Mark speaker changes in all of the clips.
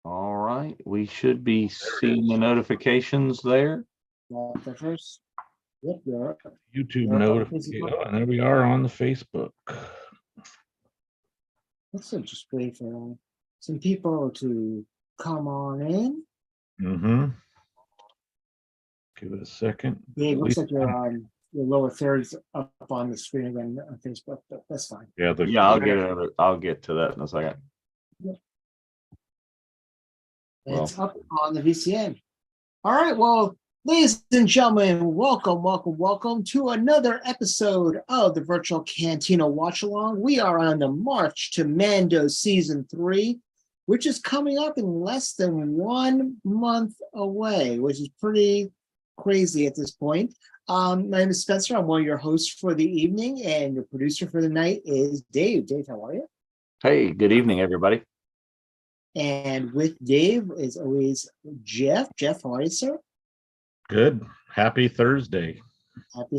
Speaker 1: All right, we should be seeing the notifications there.
Speaker 2: The first. Yep, you're
Speaker 1: YouTube
Speaker 2: on
Speaker 1: notification.
Speaker 2: Facebook.
Speaker 1: Oh, and there we are on the Facebook.
Speaker 2: Let's just wait for some people to come on in.
Speaker 1: Mm-hmm. Give it a second.
Speaker 2: Yeah, it looks like you're on your lower thirds up on the screen again on Facebook, but that's fine.
Speaker 1: Yeah, I'll get to that in a second.
Speaker 2: It's up on the VCN. All right, well, ladies and gentlemen, welcome to another episode of the Virtual Cantina Watch Along. We are on the march to Mando Season 3, which is coming up in less than 1 month away, which is pretty crazy at this point. My name is Spencer. I'm one of your hosts for the evening, and your producer for the night is Dave. Dave, how are you?
Speaker 1: Hey, good evening, everybody.
Speaker 2: And with Dave is always Jeff. Jeff, how are you, sir?
Speaker 1: Good. Happy Thursday.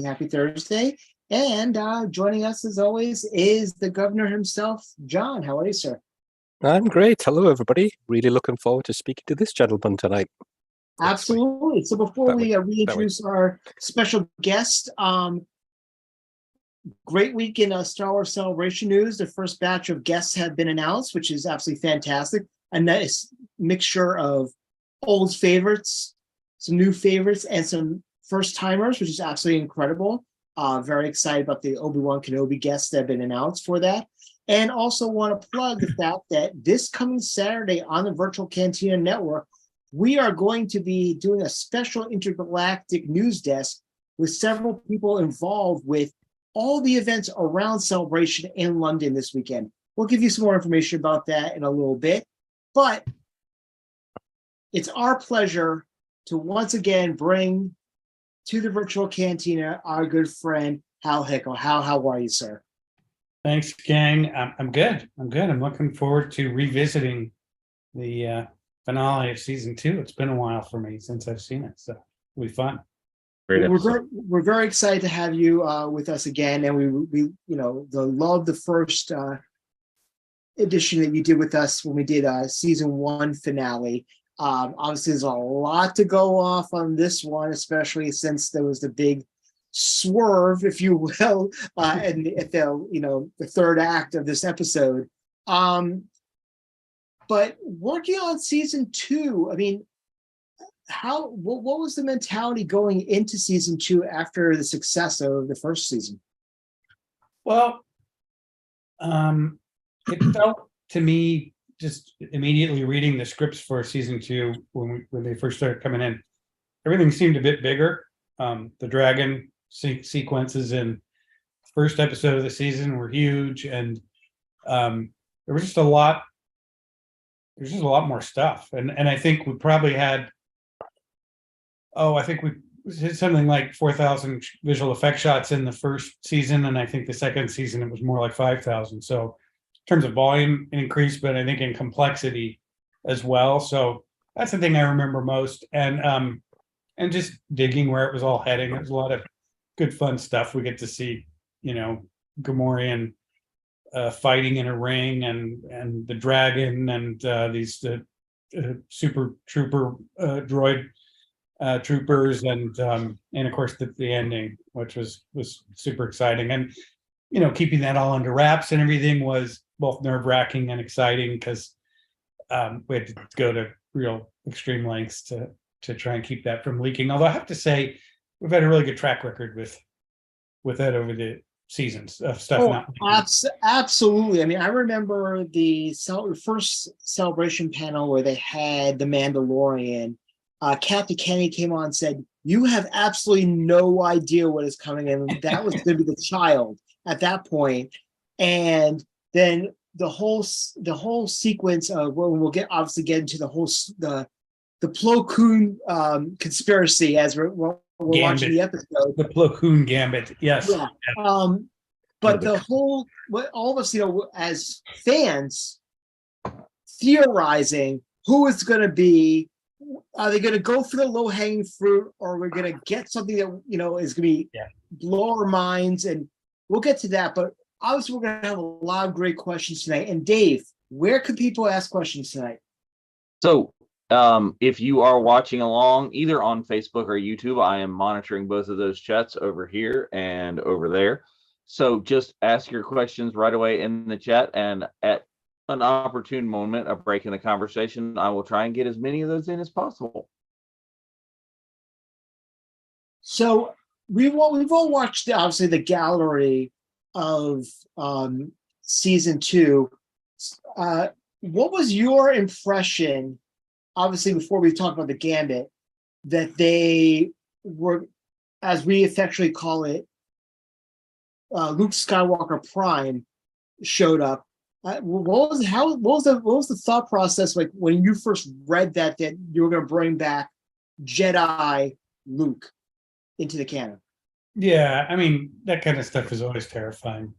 Speaker 2: Happy Thursday. And joining us as always is the governor himself, John. How are you, sir?
Speaker 3: I'm great. Hello, everybody. Really looking forward to speaking to this gentleman tonight.
Speaker 2: Absolutely. So before we reintroduce our special guest, great week in Star Wars Celebration news. The first batch of guests have been announced, which is absolutely fantastic. A nice mixture of old favorites, some new favorites, and some first timers, which is absolutely incredible. Very excited about the Obi-Wan Kenobi guests that have been announced for that. And also want to plug the fact that this coming Saturday on the Virtual Cantina Network, we are going to be doing a special intergalactic news desk with several people involved with all the events around Celebration in London this weekend. We'll give you some more information about that in a little bit. But it's our pleasure to once again bring to the Virtual Cantina our good friend, Hal Hickel. Hal, how are you, sir?
Speaker 4: Thanks, gang. I'm good. I'm looking forward to revisiting the finale of season 2. It's been a while for me since I've seen it, so it'll be fun.
Speaker 2: We're very excited to have you with us again, and we love the first edition that you did with us when we did season 1 finale. Obviously, there's a lot to go off on this one, especially since there was the big swerve, if you will, at the third act of this episode. But working on season 2, I mean, what was the mentality going into season 2 after the success of the first season?
Speaker 4: Well, it felt to me, just immediately reading the scripts for season 2 when they first started coming in, everything seemed a bit bigger. The dragon sequences in the first episode of the season were huge, and there was just a lot. There's just a lot more stuff, and I think we probably had. I think we hit something like 4,000 visual effect shots in the first season, and I think the second season it was more like 5,000. So in terms of volume, it increased, but I think in complexity as well. So that's the thing I remember most, and just digging where it was all heading. There's a lot of good fun stuff. We get to see, Gamorrean fighting in a ring, and the dragon, and these super trooper droid troopers, and of course the ending, which was super exciting, and keeping that all under wraps and everything was both nerve-wracking and exciting, because we had to go to real extreme lengths to try and keep that from leaking. Although I have to say, we've had a really good track record with that over the seasons of stuff.
Speaker 2: Absolutely. I mean, I remember the first Celebration panel where they had the Mandalorian. Kathy Kenny came on and said, "You have absolutely no idea what is coming," and that was going to be the child at that point. And then the whole sequence of we'll get into the whole the Plo Koon conspiracy as we're watching the episode.
Speaker 4: The Plo Koon gambit, yes.
Speaker 2: Yeah. But all of us, as fans, theorizing who it's going to be. Are they going to go for the low-hanging fruit, or we're going to get something that is going to be blow our minds? And we'll get to that. But obviously, we're going to have a lot of great questions tonight. And Dave, where can people ask questions tonight?
Speaker 1: So, if you are watching along either on Facebook or YouTube, I am monitoring both of those chats over here and over there. So just ask your questions right away in the chat, and at an opportune moment, a break in the conversation, I will try and get as many of those in as possible.
Speaker 2: So we've all watched obviously the gallery of season 2. What was your impression? Obviously, before we talk about the Gambit, that they were, as we affectionately call it, Luke Skywalker Prime showed up. What was the thought process like when you first read that you were going to bring back Jedi Luke into the canon?
Speaker 4: Yeah, I mean, that kind of stuff is always terrifying.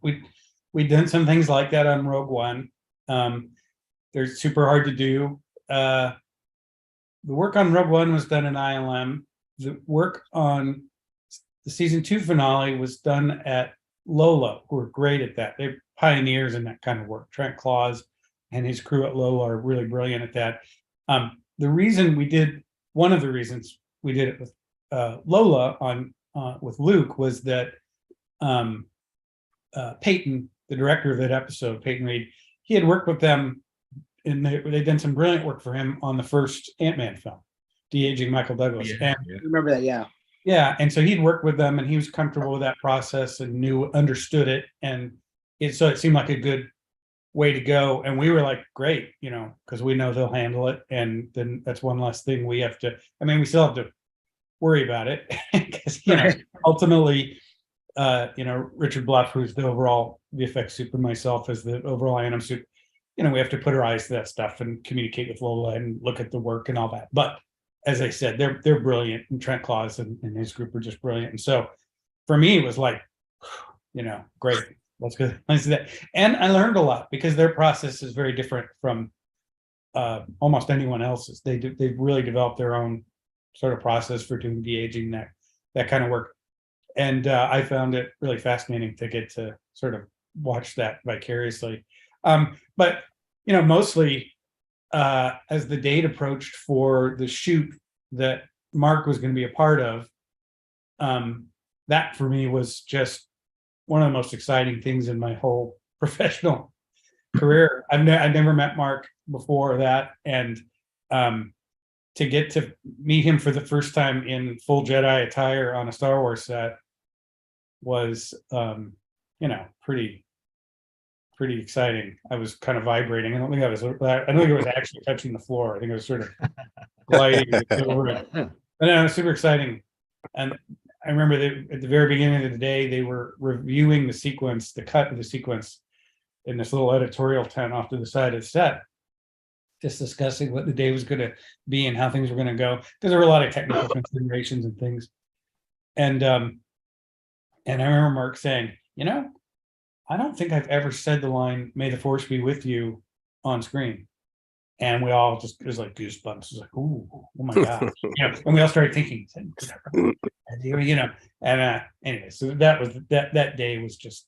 Speaker 4: We've done some things like that on Rogue One. They're super hard to do. The work on Rogue One was done in ILM. The work on the season 2 finale was done at Lola, who are great at that. They're pioneers in that kind of work. Trent Claus and his crew at Lola are really brilliant at that. One of the reasons we did it with Lola on with Luke was that Peyton, the director of that episode, Peyton Reed, he had worked with them, and they'd done some brilliant work for him on the first Ant-Man film, de-aging Michael Douglas.
Speaker 2: I remember that, yeah.
Speaker 4: Yeah, and so he'd worked with them, and he was comfortable with that process and understood it, and so it seemed like a good way to go. And we were like, great, because we know they'll handle it, and then that's one less thing we have to. I mean, we still have to worry about it because ultimately, Richard Bluff, who's the overall VFX soup, and myself as the overall anim soup, we have to put our eyes to that stuff and communicate with Lola and look at the work and all that. But as I said, they're brilliant, and Trent Claus and his group are just brilliant. And so for me, it was like, great, let's go. Let's do that. And I learned a lot because their process is very different from almost anyone else's. They've really developed their own sort of process for doing de-aging, that kind of work. And I found it really fascinating to get to sort of watch that vicariously. But mostly as the date approached for the shoot that Mark was going to be a part of, that for me was just one of the most exciting things in my whole professional career. I've never met Mark before that, and to get to meet him for the first time in full Jedi attire on a Star Wars set was, pretty exciting. I was kind of vibrating. I don't think it was actually touching the floor. I think it was sort of gliding over it. But no, it was super exciting. And I remember at the very beginning of the day, they were reviewing the cut of the sequence in this little editorial tent off to the side of the set, just discussing what the day was going to be and how things were going to go. Because there were a lot of technical considerations and things. And I remember Mark saying, I don't think I've ever said the line, "May the Force be with you," on screen. And we all it was like goosebumps. It was like, oh my God. And we all started thinking, and anyway, so that day was just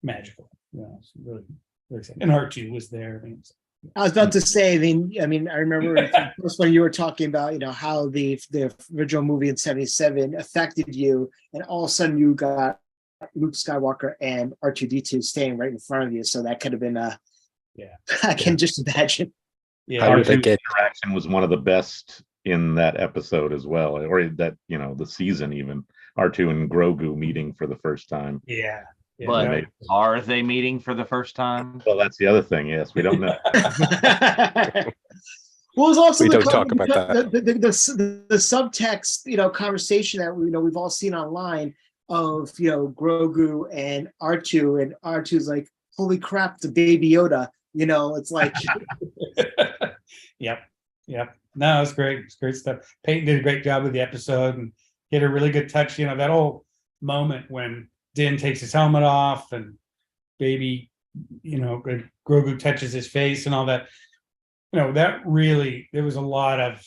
Speaker 4: magical. It's really, really exciting. And R2 was there.
Speaker 2: I was about to say, I remember when you were talking about, how the original movie in '77 affected you, and all of a sudden you got Luke Skywalker and R2-D2 staying right in front of you. So that could have been I can just imagine.
Speaker 5: Yeah, R2's interaction was one of the best in that episode as well, or that the season even. R2 and Grogu meeting for the first time.
Speaker 4: Yeah.
Speaker 1: But are they meeting for the first time?
Speaker 5: Well, that's the other thing. Yes, we don't know.
Speaker 2: Well, it was also
Speaker 3: we don't talk about that.
Speaker 2: The subtext, conversation that we've all seen online of Grogu and R2, and R2's like, "Holy crap, the Baby Yoda!" It's like,
Speaker 4: Yep. No, it's great. It's great stuff. Peyton did a great job with the episode, and he had a really good touch. That whole moment when Din takes his helmet off and Baby, Grogu touches his face and all that. That really, there was a lot of,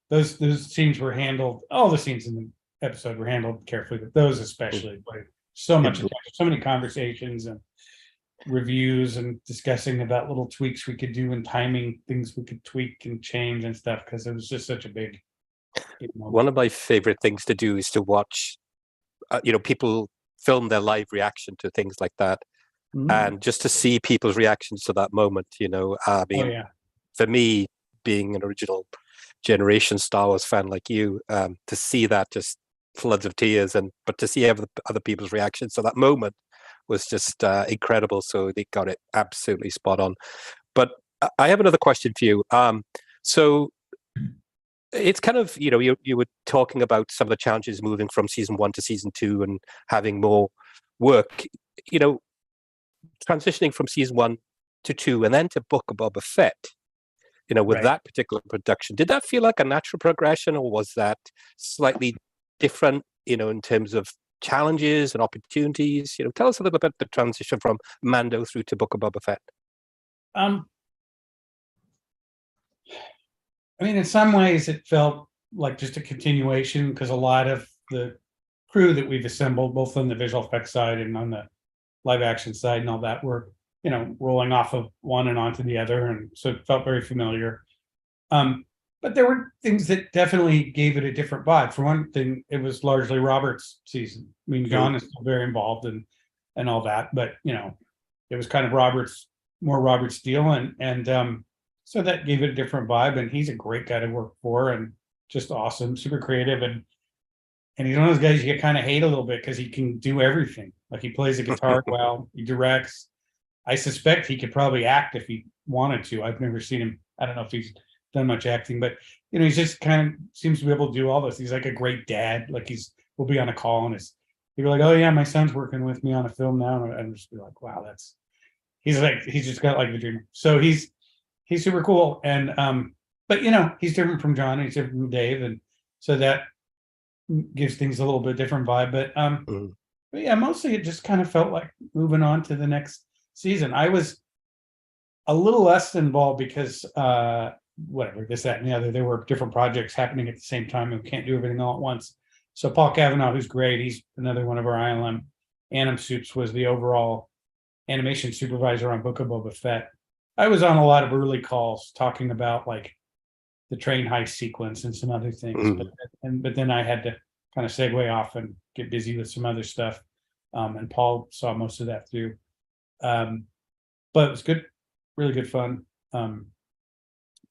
Speaker 4: those scenes were handled. All the scenes in the episode were handled carefully, but those especially, like so much attention, so many conversations, and reviews and discussing about little tweaks we could do and timing things we could tweak and change and stuff, because it was just such a big moment.
Speaker 3: One of my favorite things to do is to watch, people film their live reaction to things like that, and just to see people's reactions to that moment. I mean,
Speaker 4: Oh yeah.
Speaker 3: for me, being an original generation Star Wars fan like you, to see that just floods of tears, but to see other people's reactions to that moment was just incredible. So they got it absolutely spot on. But I have another question for you. So it's kind of, you were talking about some of the challenges moving from season 1 to season 2 and having more work, transitioning from season 1 to 2 and then to Book of Boba Fett. With
Speaker 4: Right.
Speaker 3: that particular production, did that feel like a natural progression, or was that slightly different, in terms of challenges and opportunities? Tell us a little bit about the transition from Mando through to Book of Boba Fett.
Speaker 4: I mean, in some ways it felt like just a continuation, because a lot of the crew that we've assembled, both on the visual effects side and on the live action side and all that, were rolling off of one and onto the other, and so it felt very familiar. But there were things that definitely gave it a different vibe. For one thing, it was largely Robert's season. I mean, John is still very involved and all that, but it was kind of more Robert's deal, and so that gave it a different vibe. And he's a great guy to work for, and just awesome, super creative, and he's one of those guys you kind of hate a little bit because he can do everything. Like, he plays the guitar well, he directs. I suspect he could probably act if he wanted to. I've never seen him. I don't know if he's done much acting, but he's just kind of seems to be able to do all this. He's like a great dad. Like, we'll be on a call and he'll be like, "Oh yeah, my son's working with me on a film now," and just be like, "Wow, he's just got like the dream." So he's super cool, and but he's different from John, and he's different from Dave, and so that gives things a little bit different vibe. But yeah, mostly it just kind of felt like moving on to the next season. I was a little less involved because whatever, this, that, and the other. There were different projects happening at the same time, and we can't do everything all at once. So Paul Cavanaugh, who's great, he's another one of our ILM Anim Suits, was the overall animation supervisor on Book of Boba Fett. I was on a lot of early calls talking about like the train heist sequence and some other things, but then I had to kind of segue off and get busy with some other stuff. And Paul saw most of that through. But it was good, really good fun.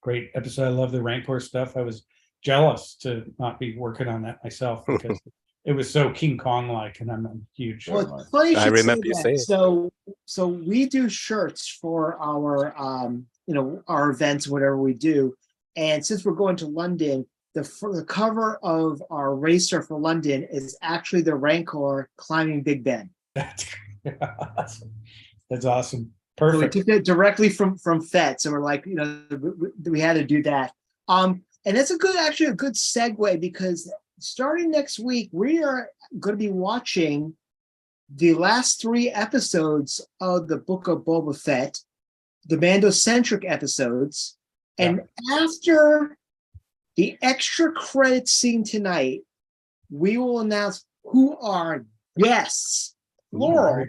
Speaker 4: Great episode. I love the Rancor stuff. I was jealous to not be working on that myself because it was so King Kong like, and I'm a huge.
Speaker 2: Well, it's funny you
Speaker 3: I
Speaker 2: should
Speaker 3: remember
Speaker 2: say
Speaker 3: you
Speaker 2: that.
Speaker 3: saying.
Speaker 2: So we do shirts for our our events, whatever we do, and since we're going to London, the cover of our racer for London is actually the Rancor climbing Big Ben.
Speaker 4: That's awesome.
Speaker 2: So we
Speaker 4: Perfect.
Speaker 2: took it directly from Fett. So we're like, we had to do that. And that's actually a good segue, because starting next week, we are going to be watching the last 3 episodes of the Book of Boba Fett, the Mando-centric episodes. And after the extra credit scene tonight, we will announce who our guests, plural,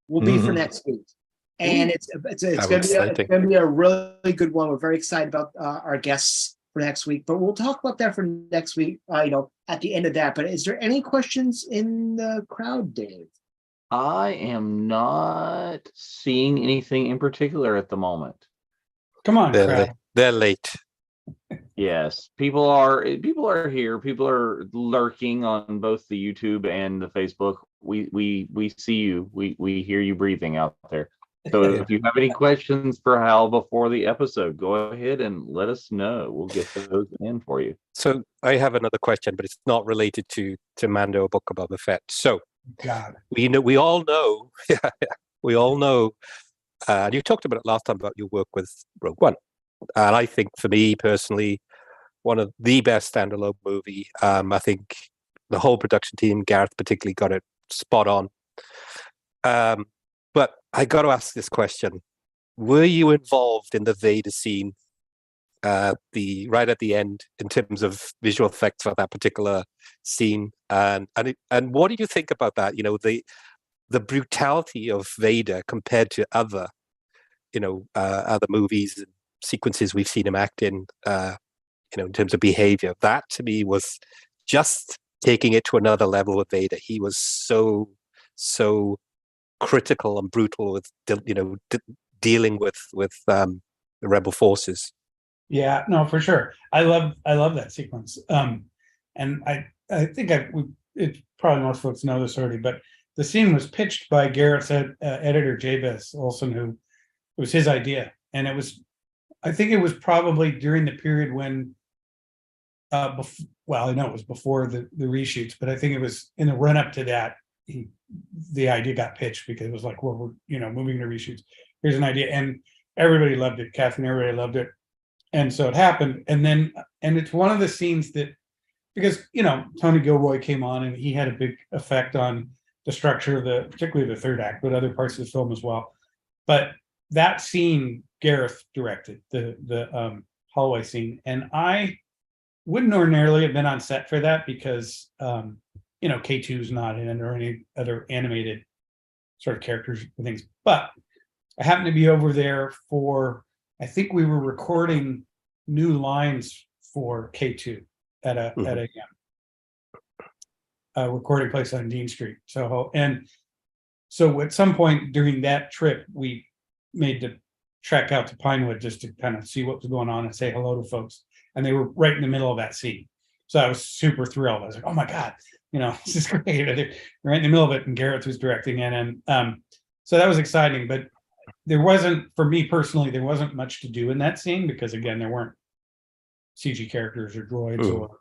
Speaker 2: will be for next week. And it's going to be a really good one. We're very excited about our guests for next week, but we'll talk about that for next week, at the end of that. But is there any questions in the crowd, Dave?
Speaker 1: I am not seeing anything in particular at the moment.
Speaker 4: Come on, crowd.
Speaker 3: They're late.
Speaker 1: Yes, people are here. People are lurking on both the YouTube and the Facebook. We see you. We hear you breathing out there. So if you have any questions for Hal before the episode, go ahead and let us know. We'll get those in for you.
Speaker 3: So I have another question, but it's not related to Mando or Book of Boba Fett. So
Speaker 4: God.
Speaker 3: we all know, and you talked about it last time about your work with Rogue One. And I think for me personally, one of the best standalone movie. I think the whole production team, Gareth particularly, got it spot on. But I got to ask this question: were you involved in the Vader scene, right at the end, in terms of visual effects for that particular scene? And what do you think about that? The the brutality of Vader compared to other, other movies and sequences we've seen him act in, in terms of behavior. That to me was just taking it to another level with Vader. He was so critical and brutal with, dealing with the rebel forces.
Speaker 4: Yeah, no, for sure. I love that sequence. And I think it's probably most folks know this already, but the scene was pitched by Garrett's editor Jabez Olson, who it was his idea, and I think it was probably during the period when, I know it was before the reshoots, but I think it was in the run up to that. The idea got pitched because it was like, well, we're moving to reshoots. Here's an idea, and everybody loved it. Kathy and everybody loved it, and so it happened. And it's one of the scenes that, because Tony Gilroy came on and he had a big effect on the structure of particularly the third act, but other parts of the film as well. But that scene Gareth directed, the hallway scene, and I wouldn't ordinarily have been on set for that because K2's not in it or any other animated sort of characters and things. But I happened to be over there for, I think we were recording new lines for K2 at a recording place on Dean Street, Soho. And so at some point during that trip, we made the trek out to Pinewood just to kind of see what was going on and say hello to folks. And they were right in the middle of that scene. So I was super thrilled. I was like, oh my God, this is great. They're right in the middle of it, and Garrett was directing it. And so that was exciting. But for me personally, there wasn't much to do in that scene because, again, there weren't CG characters or droids or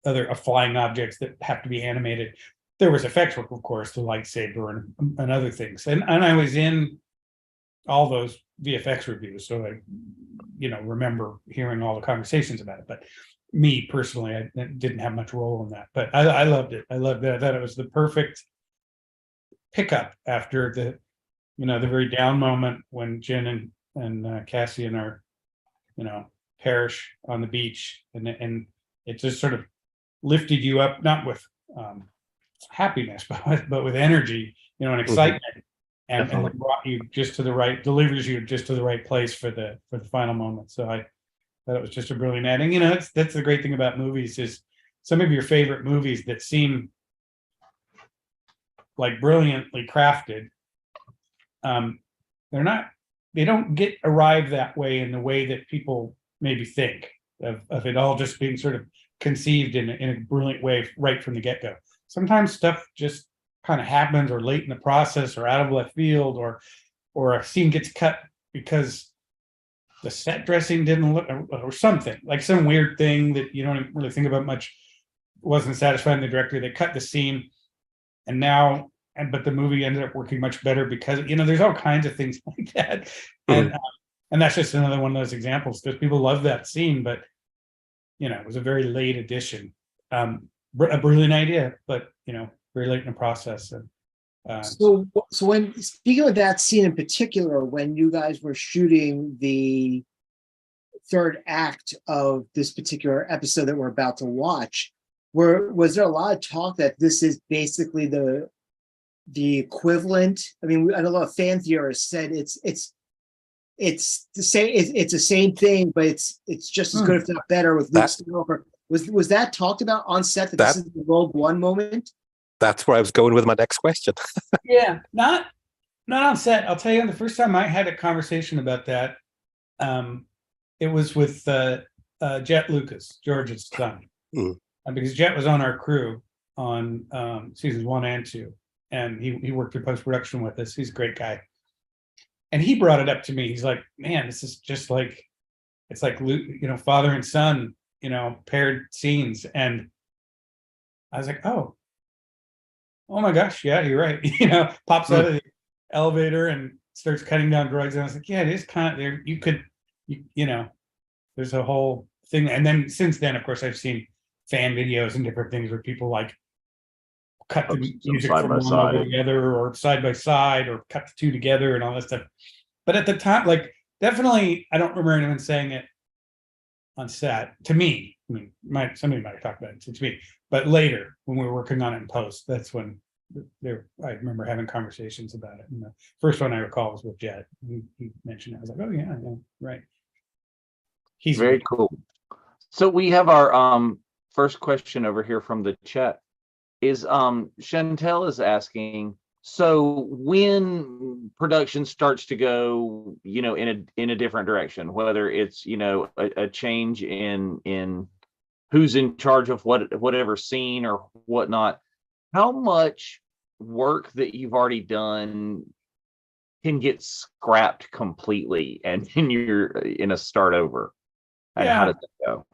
Speaker 4: other flying objects that have to be animated. There was effects work, of course, the lightsaber and other things. And I was in all those VFX reviews, so I remember hearing all the conversations about it. But me personally, I didn't have much role in that. But I loved it. I loved it. I thought it was the perfect pickup after the very down moment when Jin and Cassian are perish on the beach, and it just sort of lifted you up, not with happiness, but with energy, and excitement, and brought you just to the right, delivers you just to the right place for the final moment. So I thought it was just a brilliant adding. That's the great thing about movies is some of your favorite movies that seem like brilliantly crafted, they don't get arrived that way in the way that people maybe think of it all just being sort of conceived in a brilliant way right from the get-go. Sometimes stuff just kind of happens or late in the process or out of left field or a scene gets cut because the set dressing didn't look or something, like some weird thing that you don't really think about much wasn't satisfying the director. They cut the scene but the movie ended up working much better because there's all kinds of things like that. And that's just another one of those examples because people love that scene, but it was a very late addition, a brilliant idea, but very late in the process. And
Speaker 2: so when speaking of that scene in particular, when you guys were shooting the third act of this particular episode that we're about to watch, was there a lot of talk that this is basically the equivalent? I mean, I know a lot of fan theorists said it's the same. It's the same thing, but it's just as good, if not better, with Luke Skywalker. Was that talked about on set? This is the Rogue One moment.
Speaker 3: That's where I was going with my next question.
Speaker 4: Yeah, not on set. I'll tell you, the first time I had a conversation about that, it was with Jet Lucas, George's son, because Jet was on our crew on seasons 1 and 2, and he worked in post-production with us. He's a great guy. And he brought it up to me. He's like, man, this is just like, it's like, father and son, paired scenes. And I was like, oh my gosh, yeah, you're right. Pops out of the elevator and starts cutting down droids. And I was like, yeah, it is kind of there. You could, there's a whole thing. And then since then, of course, I've seen fan videos and different things where people like cut the music
Speaker 1: side
Speaker 4: from
Speaker 1: by
Speaker 4: one over together or side by side or cut the two together and all that stuff. But at the time, like, definitely, I don't remember anyone saying it on set to me. I mean, somebody might have talked about it to me, but later when we were working on it in post, that's when I remember having conversations about it. And the first one I recall was with Jet. He mentioned it. I was like, oh yeah, right. He's
Speaker 1: Very cool. So we have our first question over here from the chat. Is Chantel is asking, so when production starts to go, in a different direction, whether it's a change in who's in charge of whatever scene or whatnot, how much work that you've already done can get scrapped completely and then you're in a start over? And how does that go?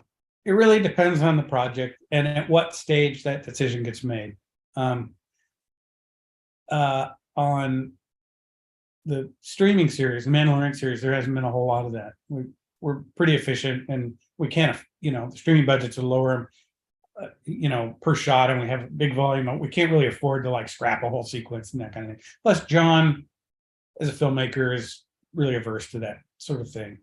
Speaker 4: It really depends on the project and at what stage that decision gets made. On the streaming series, the Mandalorian series, there hasn't been a whole lot of that. We're pretty efficient, and we can't, the streaming budgets are lower, per shot, and we have big volume. We can't really afford to like scrap a whole sequence and that kind of thing. Plus, John, as a filmmaker, is really averse to that sort of thing.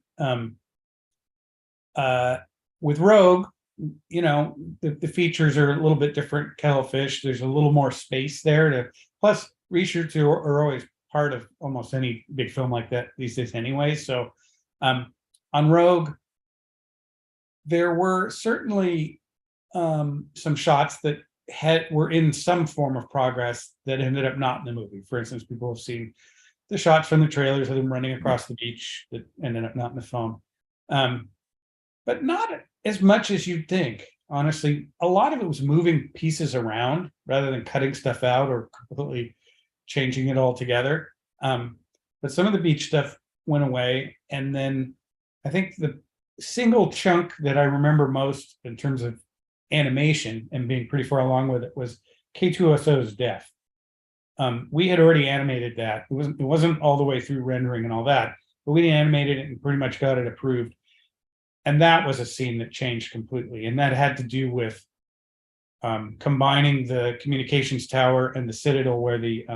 Speaker 4: With Rogue, the features are a little bit different kettle of fish. There's a little more space there plus reshoots are always part of almost any big film like that these days anyway. So on Rogue, there were certainly some shots that were in some form of progress that ended up not in the movie. For instance, people have seen the shots from the trailers of them running across the beach that ended up not in the film. But not as much as you'd think. Honestly, a lot of it was moving pieces around rather than cutting stuff out or completely changing it all together. But some of the beach stuff went away. And then I think the single chunk that I remember most in terms of animation and being pretty far along with it was K2SO's death. We had already animated that. It wasn't all the way through rendering and all that, but we animated it and pretty much got it approved. And that was a scene that changed completely. And that had to do with combining the communications tower and the citadel where the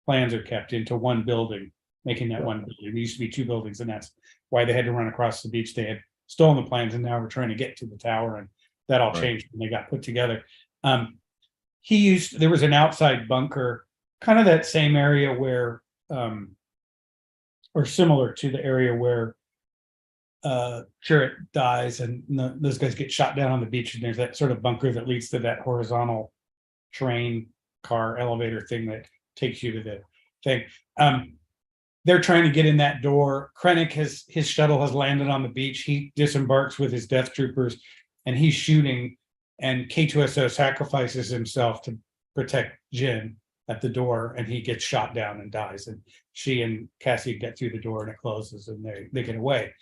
Speaker 4: plans are kept into one building, making that one building. There used to be two buildings, and that's why they had to run across the beach. They had stolen the plans, and now we're trying to get to the tower, and that all changed when they got put together. There was an outside bunker, kind of that same area where, or similar to the area where Chirrut dies and those guys get shot down on the beach, and there's that sort of bunker that leads to that horizontal train car elevator thing that takes you to the thing. They're trying to get in that door. Krennic his shuttle has landed on the beach. He disembarks with his death troopers and he's shooting, and K2SO sacrifices himself to protect Jyn at the door, and he gets shot down and dies, and she and Cassie get through the door and it closes and they get away.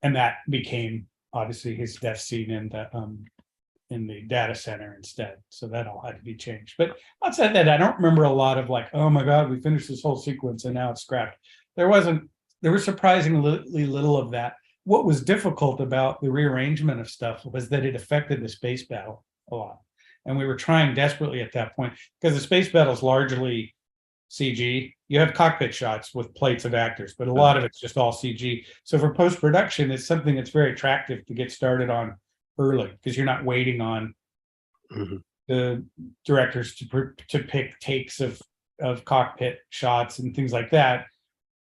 Speaker 4: And that became obviously his death scene in the data center instead. So that all had to be changed. But outside that, I don't remember a lot of like, oh my God, we finished this whole sequence and now it's scrapped. There was surprisingly little of that. What was difficult about the rearrangement of stuff was that it affected the space battle a lot. And we were trying desperately at that point, because the space battle is largely CG. You have cockpit shots with plates of actors, but a lot of it's just all CG. So for post-production, it's something that's very attractive to get started on early, because you're not waiting on the directors to pick takes of cockpit shots and things like that.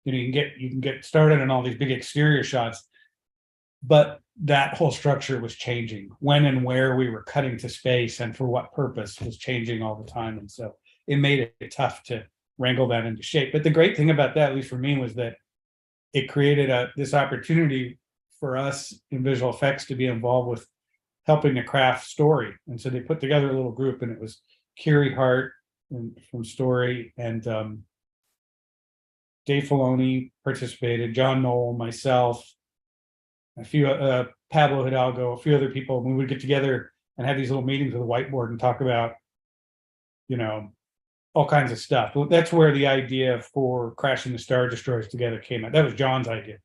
Speaker 4: You can get started on all these big exterior shots, but that whole structure was changing. When and where we were cutting to space and for what purpose was changing all the time, and so it made it tough to wrangle that into shape. But the great thing about that, at least for me, was that it created this opportunity for us in visual effects to be involved with helping to craft story. And so they put together a little group, and it was Kiri Hart from Story, and Dave Filoni participated, John Knoll, myself, a few Pablo Hidalgo, a few other people. We would get together and have these little meetings with a whiteboard and talk about, all kinds of stuff. That's where the idea for crashing the Star Destroyers together came out. That was John's idea,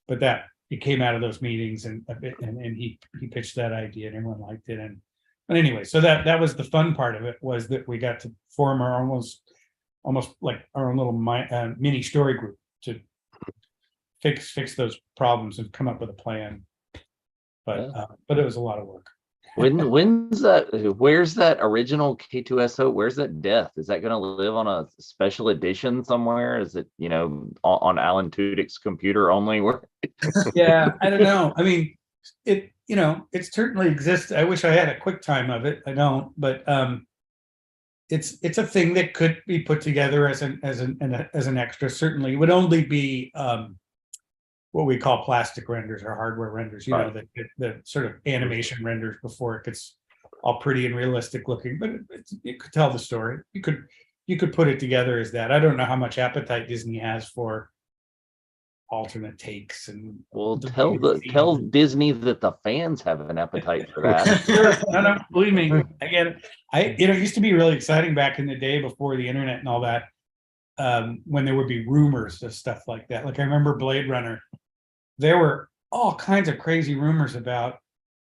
Speaker 4: but it came out of those meetings, and he pitched that idea, and everyone liked it. But anyway, so that was the fun part of it, was that we got to form our almost like our own little mini story group to fix those problems and come up with a plan. But it was a lot of work.
Speaker 1: When's that? Where's that original K2SO? Where's that death? Is that going to live on a special edition somewhere? Is it, on Alan Tudyk's computer only? Where?
Speaker 4: Yeah, I don't know. I mean, it certainly exists. I wish I had a quick time of it. I don't, but it's a thing that could be put together as an extra. Certainly, it would only be what we call plastic renders or hardware renders.
Speaker 1: Right.
Speaker 4: The sort of animation renders before it gets all pretty and realistic looking. But it could tell the story. You could put it together as that. I don't know how much appetite Disney has for alternate takes and
Speaker 1: tell Disney that the fans have an appetite for that.
Speaker 4: Sure. No, believe me, I get it. It used to be really exciting back in the day before the internet and all that, when there would be rumors of stuff like that. Like I remember Blade Runner, there were all kinds of crazy rumors about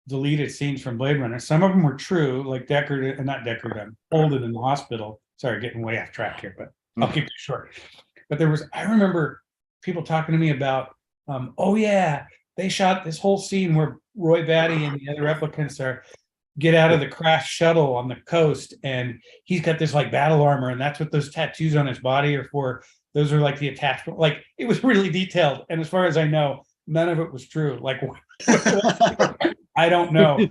Speaker 4: deleted scenes from Blade Runner. Some of them were true, like not Deckard, Holden in the hospital. Sorry, getting way off track here, but I'll keep it short. But I remember people talking to me about, oh yeah, they shot this whole scene where Roy Batty and the other replicants get out of the crashed shuttle on the coast, and he's got this like battle armor, and that's what those tattoos on his body are for. Those are like the attachment. Like it was really detailed, and as far as I know, none of it was true. Like I don't know,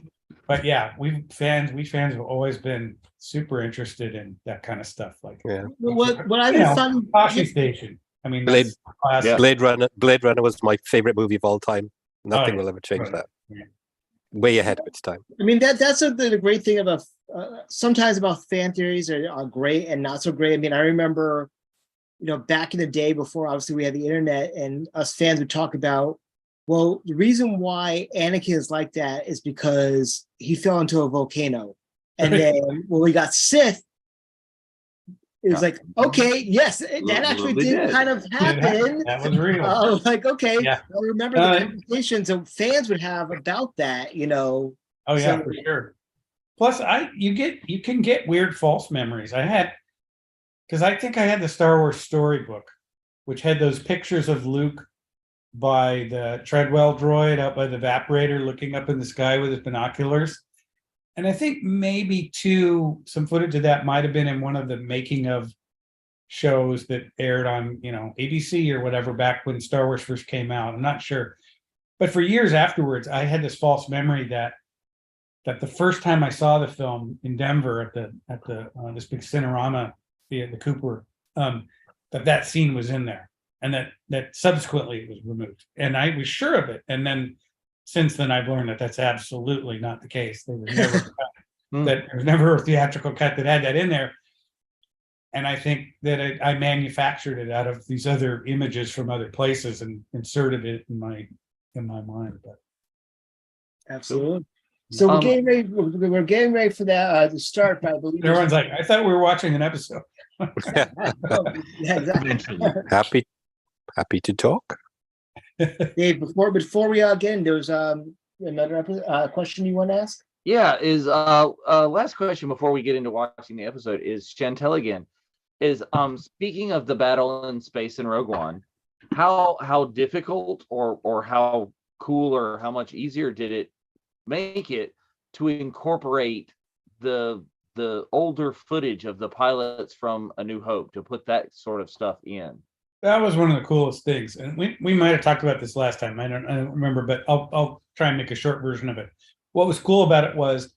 Speaker 4: but yeah, we fans have always been super interested in that kind of stuff. Like
Speaker 2: what I just found
Speaker 4: Caution Station. I mean,
Speaker 3: Blade Runner was my favorite movie of all time. Nothing will ever change that.
Speaker 4: Yeah.
Speaker 3: Way ahead of its time.
Speaker 2: I mean, that's the great thing about sometimes about fan theories are great and not so great. I mean, I remember, back in the day before obviously we had the internet, and us fans would talk about, well, the reason why Anakin is like that is because he fell into a volcano, and then when we got Sith, it was like, okay, yes, that actually did kind of happen.
Speaker 4: That was real.
Speaker 2: Like, okay,
Speaker 4: yeah.
Speaker 2: I remember the conversations that fans would have about that,
Speaker 4: Oh yeah, for sure. Plus, you can get weird false memories. Because I think I had the Star Wars storybook, which had those pictures of Luke by the Treadwell droid out by the evaporator, looking up in the sky with his binoculars. And I think maybe some footage of that might have been in one of the making of shows that aired on, ABC or whatever back when Star Wars first came out. I'm not sure. But for years afterwards, I had this false memory that the first time I saw the film in Denver at the this big Cinerama, the Cooper, that scene was in there, and that subsequently it was removed. And I was sure of it. And then since then, I've learned that that's absolutely not the case. There was never a theatrical cut that had that in there. And I think that I manufactured it out of these other images from other places and inserted it in my mind. But
Speaker 2: absolutely. So we're getting ready. We're getting ready for that to start. But I believe
Speaker 4: everyone's like, I thought we were watching an episode.
Speaker 2: Yeah, exactly.
Speaker 3: Happy to talk.
Speaker 2: Dave, before we get in, there was another question you want to ask?
Speaker 1: Yeah, last question before we get into watching the episode is Chantel again. Speaking of the battle in space in Rogue One, how difficult or how cool or how much easier did it make it to incorporate the older footage of the pilots from A New Hope, to put that sort of stuff in?
Speaker 4: That was one of the coolest things, and we might have talked about this last time. I don't remember, but I'll try and make a short version of it. What was cool about it was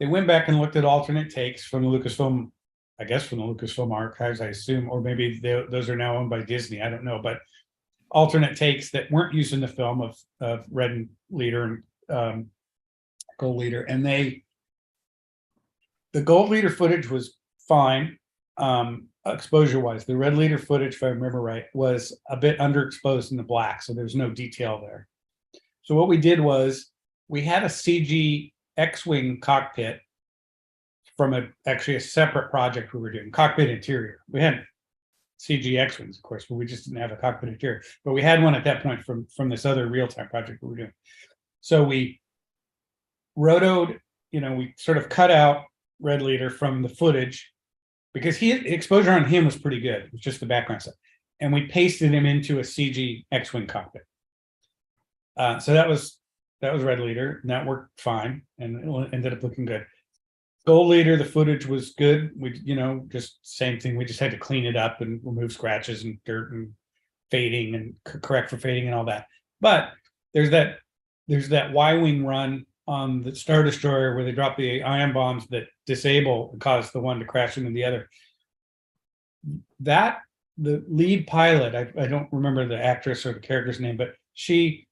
Speaker 4: they went back and looked at alternate takes from the Lucasfilm, I guess from the Lucasfilm archives, I assume, or maybe those are now owned by Disney. I don't know, but alternate takes that weren't used in the film of Red Leader and Gold Leader, and the Gold Leader footage was fine. Exposure wise, the Red Leader footage, if I remember right, was a bit underexposed in the black, so there's no detail there. So what we did was we had a CG X-wing cockpit from actually a separate project we were doing, cockpit interior. We had CG X-wings, of course, but we just didn't have a cockpit interior. But we had one at that point from this other real-time project we were doing. So we rotoed, we sort of cut out Red Leader from the footage, because the exposure on him was pretty good. It was just the background stuff. And we pasted him into a CG X-wing cockpit. So that was Red Leader, and that worked fine, and it ended up looking good. Gold Leader, the footage was good. We, just same thing. We just had to clean it up and remove scratches and dirt and fading and correct for fading and all that. But there's that Y-wing run on the Star Destroyer where they drop the ion bombs that disable and cause the one to crash into the other. That the lead pilot, I don't remember the actress or the character's name, but she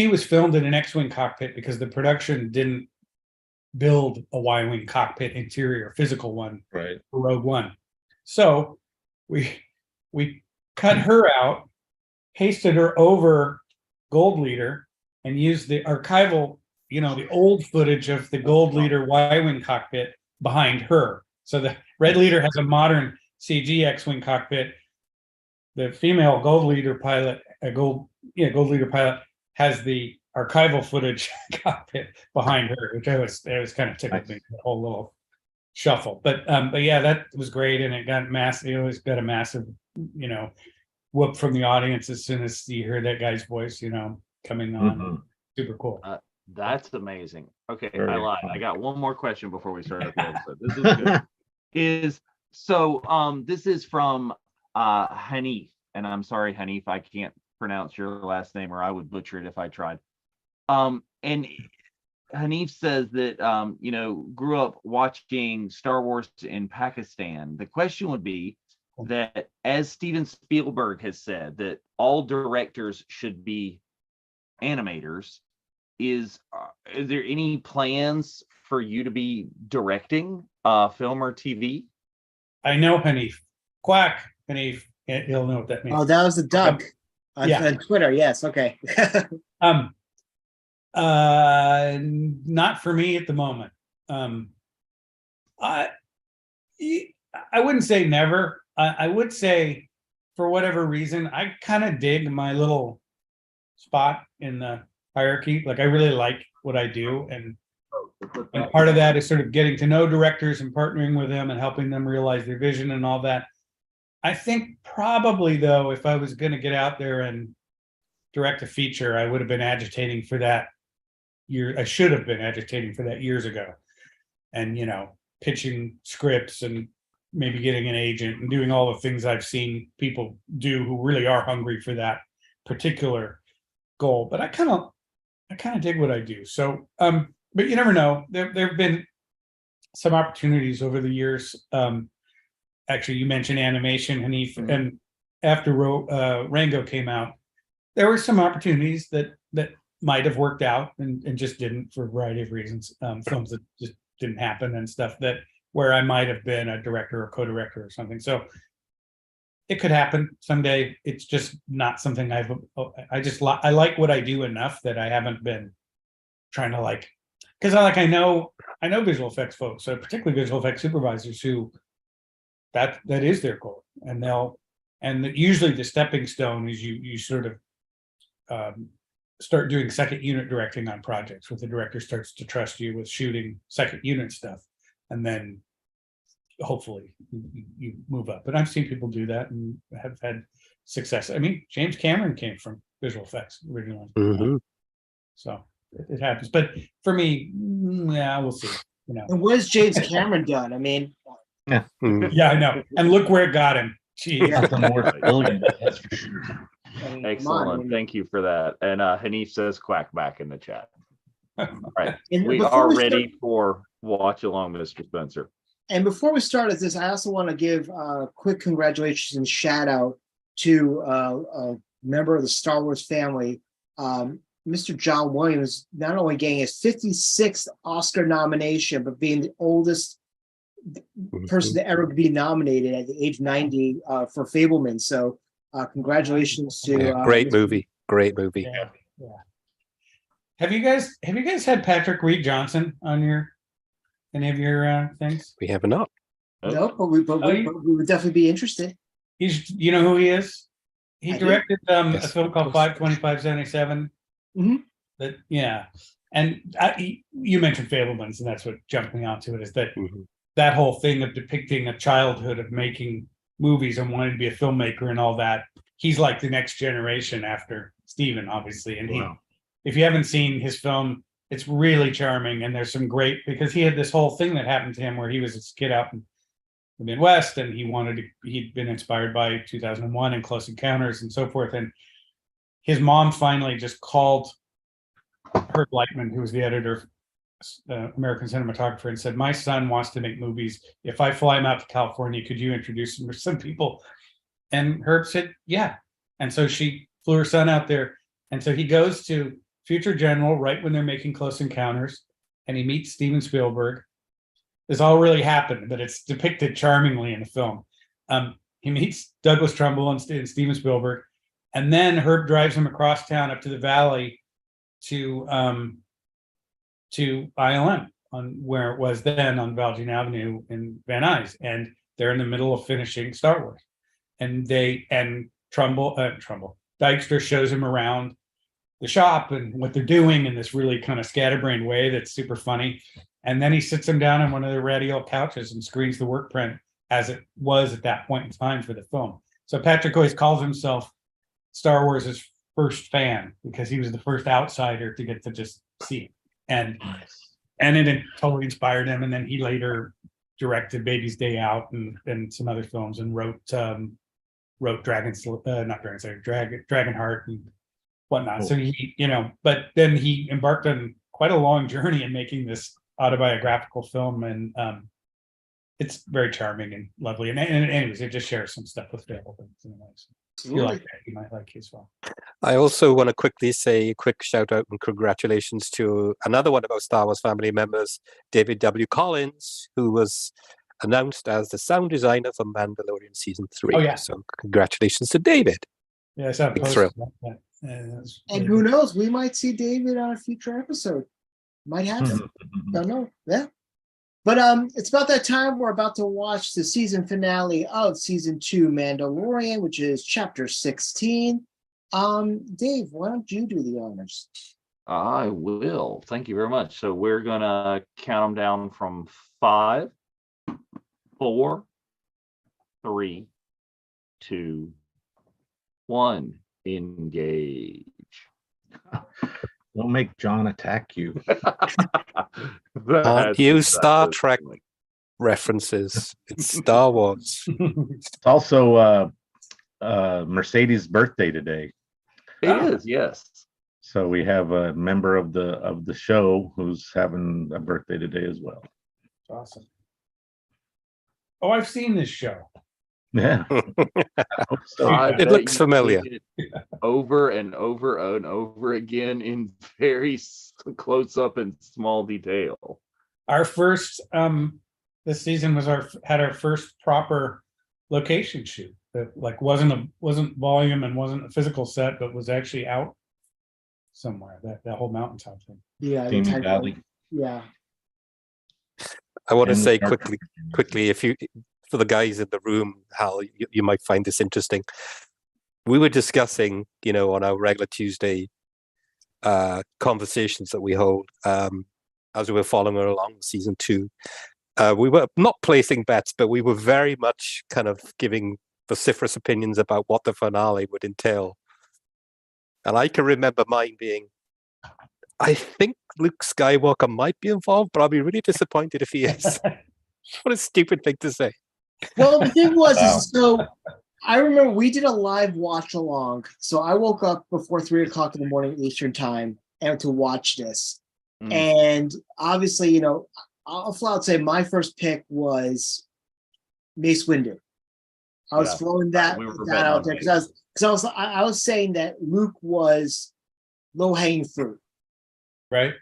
Speaker 4: was filmed in an X-wing cockpit because the production didn't build a Y-wing cockpit interior, physical one,
Speaker 5: Right.
Speaker 4: for Rogue One. So we cut her out, pasted her over Gold Leader, and used the archival, the old footage of the Gold Leader Y-wing cockpit behind her. So the Red Leader has a modern CG X-wing cockpit. The female Gold Leader pilot, Gold Leader pilot, has the archival footage cockpit behind her, which I was kind of tickled me, the whole little shuffle. But yeah, that was great, and it got massive. It always got a massive, whoop from the audience as soon as you hear that guy's voice, coming on.
Speaker 5: Mhm.
Speaker 4: Super cool.
Speaker 1: That's amazing. Okay,
Speaker 5: Very
Speaker 1: I lied.
Speaker 5: fun.
Speaker 1: I got one more question before we start the episode. This is good. This is from Hanif, and I'm sorry, Hanif, I can't pronounce your last name, or I would butcher it if I tried. And Hanif says that grew up watching Star Wars in Pakistan. The question would be that, as Steven Spielberg has said, that all directors should be animators. Is there any plans for you to be directing film or TV?
Speaker 4: I know Hanif. Quack, Hanif. He'll know what that means.
Speaker 2: Oh, that was the duck on Twitter. Yes. Okay.
Speaker 4: Not for me at the moment. I wouldn't say never. I would say, for whatever reason, I kind of dig my little spot in the hierarchy. Like, I really like what I do, and part of that is sort of getting to know directors and partnering with them and helping them realize their vision and all that. I think probably, though, if I was going to get out there and direct a feature, I would have been agitating for that I should have been agitating for that years ago, and pitching scripts and maybe getting an agent and doing all the things I've seen people do who really are hungry for that particular goal. But I kind of dig what I do. So, but you never know. There have been some opportunities over the years. Actually, you mentioned animation, Hanif, and after Rango came out, there were some opportunities that might have worked out and just didn't, for a variety of reasons. Films that just didn't happen and stuff where I might have been a director or co-director or something. So it could happen someday. It's just not something I like what I do enough that I haven't been trying to because I know visual effects folks, so particularly visual effects supervisors who that is their goal, and usually the stepping stone is you sort of start doing second unit directing on projects, where the director starts to trust you with shooting second unit stuff, and then hopefully you move up. But I've seen people do that and have had success. I mean, James Cameron came from visual effects originally.
Speaker 3: Mm-hmm.
Speaker 4: So it happens. But for me, yeah, we'll see.
Speaker 2: And what has James Cameron done? I mean,
Speaker 4: yeah, I know. And look where it got him. Jeez.
Speaker 5: That's for sure.
Speaker 1: Excellent. Thank you for that. And Hanif says quack back in the chat. All right. We
Speaker 2: before
Speaker 1: are
Speaker 2: we
Speaker 1: ready for watch along, Mr. Spencer.
Speaker 2: And before we start at this, I also want to give a quick congratulations and shout out to a member of the Star Wars family, Mr. John Williams, not only getting his 56th Oscar nomination, but being the oldest person to ever be nominated at the age of 90 for Fableman. So congratulations to
Speaker 3: great movie.
Speaker 4: Yeah. Have you guys had Patrick Reed Johnson on any of your things?
Speaker 3: We have not.
Speaker 2: No, but we would definitely be interested.
Speaker 4: You know who he is? He
Speaker 2: I do.
Speaker 4: directed a
Speaker 3: Yes,
Speaker 4: film called 52577.
Speaker 2: Mhm.
Speaker 4: And you mentioned Fablemans, and that's what jumped me onto it, is that that whole thing of depicting a childhood of making movies and wanting to be a filmmaker and all that. He's like the next generation after Steven, obviously, and if you haven't seen his film, it's really charming, and there's some great, because he had this whole thing that happened to him where he was a kid out in the Midwest, and he'd been inspired by 2001 and Close Encounters and so forth, and his mom finally just called Herb Lightman, who was the editor of American Cinematographer, and said, my son wants to make movies. If I fly him out to California, could you introduce him to some people? And Herb said, yeah. And so she flew her son out there. And so he goes to Future General right when they're making Close Encounters, and he meets Steven Spielberg. This all really happened, but it's depicted charmingly in the film. He meets Douglas Trumbull and Steven Spielberg, and then Herb drives him across town up to the valley to ILM, on where it was then on Valjean Avenue in Van Nuys, and they're in the middle of finishing Star Wars, and Dykstra shows him around the shop and what they're doing in this really kind of scatterbrained way that's super funny. And then he sits him down on one of the radial couches and screens the work print as it was at that point in time for the film. So Patrick always calls himself Star Wars' first fan, because he was the first outsider to get to just see it. And it totally inspired him. And then he later directed Baby's Day Out and some other films, and wrote Dragonheart and whatnot. So he, but then he embarked on quite a long journey in making this autobiographical film, and it's very charming and lovely. And anyways, it just shares some stuff with Dale. You like that, you might like it as well.
Speaker 3: I also want to quickly say a quick shout out and congratulations to another one of our Star Wars family members, David W. Collins, who was announced as the sound designer for Mandalorian Season 3.
Speaker 4: Oh, yeah.
Speaker 3: So congratulations to David.
Speaker 4: Yeah, I saw a
Speaker 3: Big
Speaker 4: post
Speaker 3: thrill.
Speaker 4: about that.
Speaker 2: And who knows, we might see David on a future episode. Might happen. Don't know. Yeah. But it's about that time. We're about to watch the season finale of season 2 Mandalorian, which is chapter 16. Dave, why don't you do the honors?
Speaker 1: I will. Thank you very much. So we're gonna count them down from 5, 4, 3, 2, 1. Engage.
Speaker 5: Don't make John attack you.
Speaker 3: Aren't you Star Trek references? It's Star Wars.
Speaker 5: It's also Mercedes' birthday today.
Speaker 1: It is, yes.
Speaker 5: So we have a member of the show who's having a birthday today as well.
Speaker 4: Awesome. Oh, I've seen this show.
Speaker 5: Yeah.
Speaker 3: It looks familiar.
Speaker 1: Over and over and over again in very close up and small detail.
Speaker 4: Our first this season had our first proper location shoot that wasn't volume and wasn't a physical set, but was actually out somewhere. That whole mountaintop thing.
Speaker 2: Yeah.
Speaker 5: Demon Valley.
Speaker 2: Yeah.
Speaker 3: I want to say quickly, if you, for the guys in the room, Hal, you might find this interesting. We were discussing, on our regular Tuesday conversations that we hold as we were following along season 2. We were not placing bets, but we were very much kind of giving vociferous opinions about what the finale would entail. And I can remember mine being, I think Luke Skywalker might be involved, but I'll be really disappointed if he is. What a stupid thing to say.
Speaker 2: Well, the thing was, so I remember we did a live watch along. So I woke up before 3 o'clock in the morning Eastern time and to watch this. And obviously, I'll flat out say my first pick was Mace Windu. I was throwing that out there because I was saying that Luke was low hanging fruit.
Speaker 4: Right.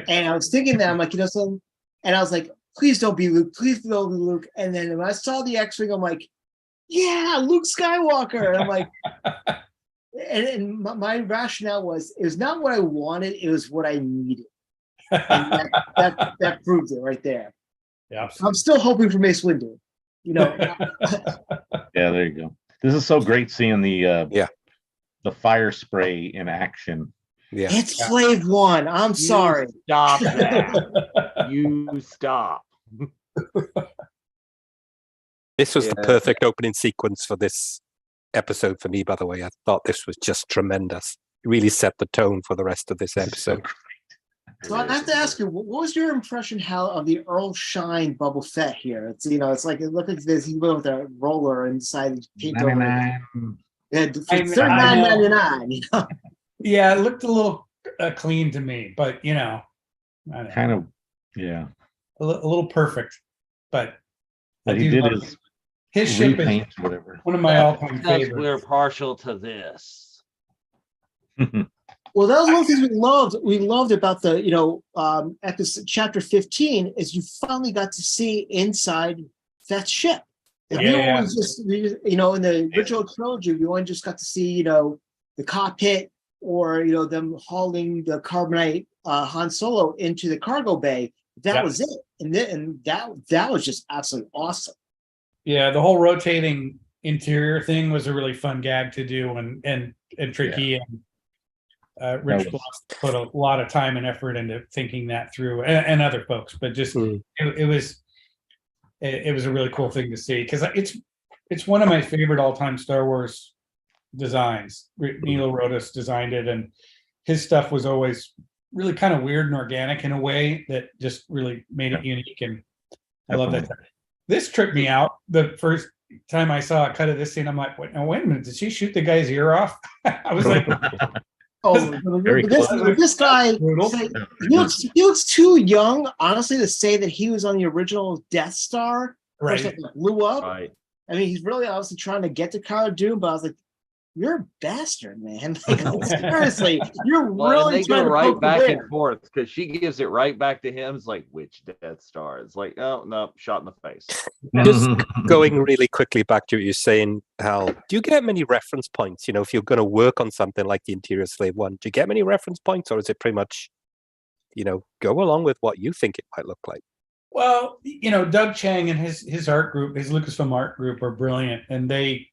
Speaker 2: And I was thinking that I'm like, something, and I was like, please don't be Luke. Please don't be Luke. And then when I saw the X-Wing, I'm like, yeah, Luke Skywalker. And I'm like, and my rationale was, it was not what I wanted. It was what I needed. And that proved it right there.
Speaker 4: Yeah.
Speaker 2: I'm still hoping for Mace Windu.
Speaker 5: Yeah, there you go. This is so great seeing the fire spray in action.
Speaker 3: Yeah.
Speaker 2: It's Slave One. I'm sorry.
Speaker 1: Stop that. You stop.
Speaker 3: This was the perfect opening sequence for this episode for me, by the way. I thought this was just tremendous. really set the tone for the rest of this episode.
Speaker 2: So I have to ask you, what was your impression, Hal, of the Earl Shine Boba Fett here? It's it's like it looked like this. He went with a roller and decided to paint over. Yeah, $39.99.
Speaker 4: Yeah, it looked a little clean to me, but
Speaker 5: Kind of, yeah.
Speaker 4: a little perfect. But
Speaker 5: He did
Speaker 4: his ship is
Speaker 5: repaint, whatever.
Speaker 4: one of my all-time
Speaker 1: Because
Speaker 4: favorites.
Speaker 1: we're partial to this.
Speaker 2: Well, that was one of the things we loved. We loved about the episode chapter 15 is you finally got to see inside that ship. And we always just in the original trilogy, we only just got to see the cockpit or them hauling the carbonite Han Solo into the cargo bay. That was it, and that was just absolutely awesome.
Speaker 4: Yeah, the whole rotating interior thing was a really fun gag to do, and tricky. And Rich Bloss put a lot of time and effort into thinking that through, and other folks. But just it was a really cool thing to see, because it's one of my favorite all-time Star Wars designs. Nilo Rodis designed it, and his stuff was always really kind of weird and organic in a way that just really made it unique. And I love that. This tripped me out the first time I saw a cut of this scene. I'm like, wait a minute, did she shoot the guy's ear off? I was like,
Speaker 2: this guy, he looks too young, honestly, to say that he was on the original Death Star.
Speaker 4: Right.
Speaker 2: That blew up.
Speaker 1: Right.
Speaker 2: I mean, he's really obviously trying to get to Cara Dune, but I was like, you're a bastard, man. Seriously, you're really
Speaker 1: they
Speaker 2: trying
Speaker 1: go
Speaker 2: to
Speaker 1: right
Speaker 2: poke
Speaker 1: back
Speaker 2: the
Speaker 1: and forth, because she gives it right back to him. It's like, which Death Star? It's like, oh no, shot in the face.
Speaker 3: Just going really quickly back to what you're saying, Hal, do you get many reference points? If you're going to work on something like the Interior Slave 1, do you get many reference points, or is it pretty much, go along with what you think it might look like?
Speaker 4: well, Doug Chang and his art group, his Lucasfilm art group, are brilliant, and they,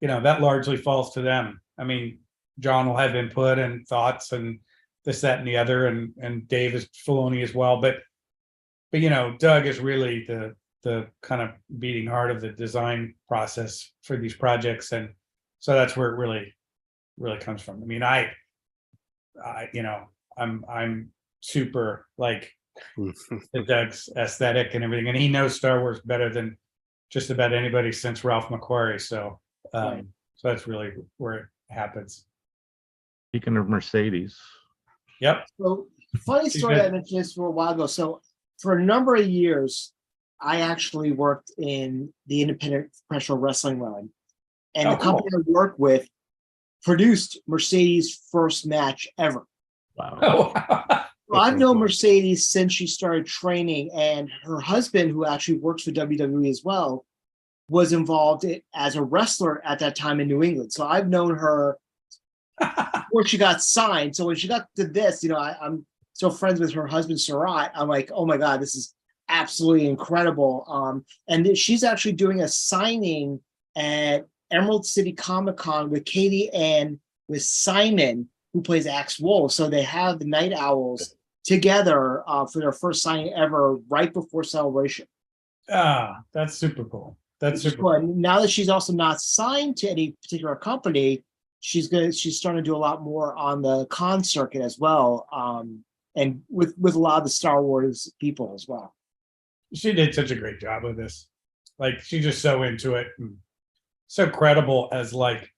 Speaker 4: that largely falls to them. I mean, John will have input and thoughts and this, that, and the other, and Dave is Filoni as well. But Doug is really the kind of beating heart of the design process for these projects, and so that's where it really comes from. I mean, I'm super like the Doug's aesthetic and everything, and he knows Star Wars better than just about anybody since Ralph McQuarrie. So so that's really where it happens.
Speaker 5: Speaking of Mercedes.
Speaker 4: Yep.
Speaker 2: So, funny story, I mentioned this for a while ago. So, for a number of years, I actually worked in the independent professional wrestling realm. And the company I worked with produced Mercedes' first match ever.
Speaker 5: Wow.
Speaker 2: Well, I've known Mercedes since she started training, and her husband, who actually works for WWE as well, was involved as a wrestler at that time in New England. So I've known her before she got signed. So when she got to this, I'm still friends with her husband, Sarat. I'm like, oh my God, this is absolutely incredible. And she's actually doing a signing at Emerald City Comic Con with Katie and with Simon, who plays Axe Wolf. So they have the Night Owls together for their first signing ever right before Celebration.
Speaker 4: That's super cool. That's super cool.
Speaker 2: Now that she's also not signed to any particular company, she's starting to do a lot more on the con circuit as well, and with a lot of the Star Wars people as well.
Speaker 4: She did such a great job with this. Like, she's just so into it and so credible as like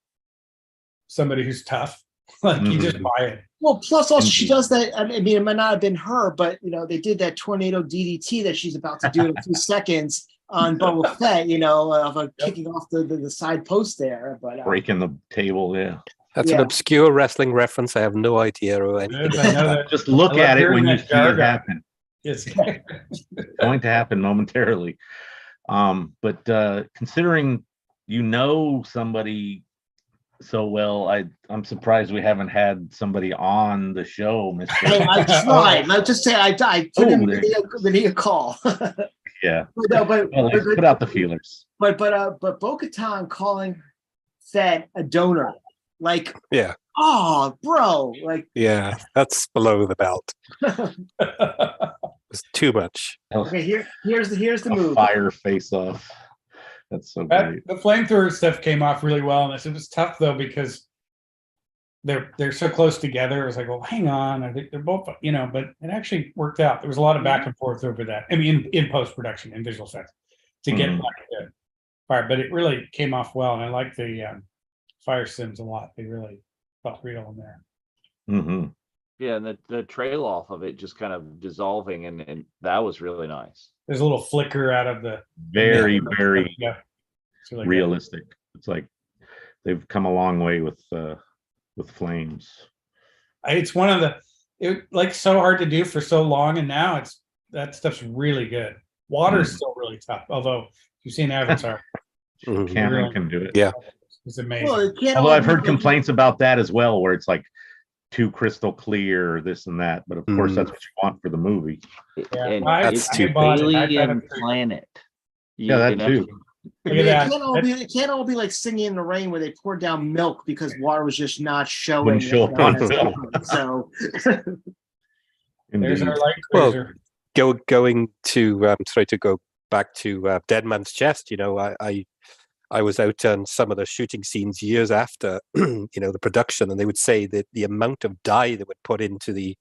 Speaker 4: somebody who's tough. Like, you just buy it.
Speaker 2: Well, plus also she does that. I mean, it might not have been her, but they did that tornado DDT that she's about to do in 2 seconds on Boba Fett. Of kicking off the side post there, but
Speaker 5: breaking the table. Yeah,
Speaker 3: that's an obscure wrestling reference. I have no idea. Or anything.
Speaker 5: Just look at it when you see it happen.
Speaker 4: It's
Speaker 5: going to happen momentarily. But considering somebody so well, I'm surprised we haven't had somebody on the show, Mr.
Speaker 2: Hey, I tried. I'll just say I put in the call.
Speaker 5: Yeah.
Speaker 2: But
Speaker 5: put out the feelers.
Speaker 2: But Bo-Katan calling Fett a donor, like,
Speaker 3: yeah.
Speaker 2: Oh, bro, like,
Speaker 3: yeah, that's below the belt. It's too much.
Speaker 2: Okay, here's the move.
Speaker 5: Fire face off. That's so great.
Speaker 4: The flamethrower stuff came off really well in this. It was tough though, because they're so close together. It was like, well, hang on, I think they're both, but it actually worked out. There was a lot of back and forth over that. I mean, in post production, in visual effects, to get like the fire, but it really came off well, and I like the fire sims a lot. They really felt real in there.
Speaker 5: Mm-hmm.
Speaker 1: Yeah, and the trail off of it just kind of dissolving, and that was really nice.
Speaker 4: There's a little flicker out of the
Speaker 5: Very
Speaker 4: it's really
Speaker 5: realistic. It's like they've come a long way with flames.
Speaker 4: It's one of it like so hard to do for so long, and now that stuff's really good. Water's still really tough, although you've seen Avatar.
Speaker 5: Cameron can do it.
Speaker 3: Yeah,
Speaker 4: it's amazing.
Speaker 2: Well,
Speaker 5: Although I've heard complaints about that as well, where it's like too crystal clear, this and that. But of course, that's what you want for the movie.
Speaker 4: Yeah,
Speaker 1: And
Speaker 3: that's too
Speaker 1: alien planet.
Speaker 5: Yeah, that too.
Speaker 4: Look at that.
Speaker 2: It can't all be like Singing in the Rain, where they poured down milk because water was just not showing.
Speaker 5: Wouldn't show up on film.
Speaker 2: So
Speaker 4: There's our light
Speaker 3: Well,
Speaker 4: cruiser.
Speaker 3: going to sorry to go back to Dead Man's Chest. I was out on some of the shooting scenes years after the production, and they would say that the amount of dye that would put into the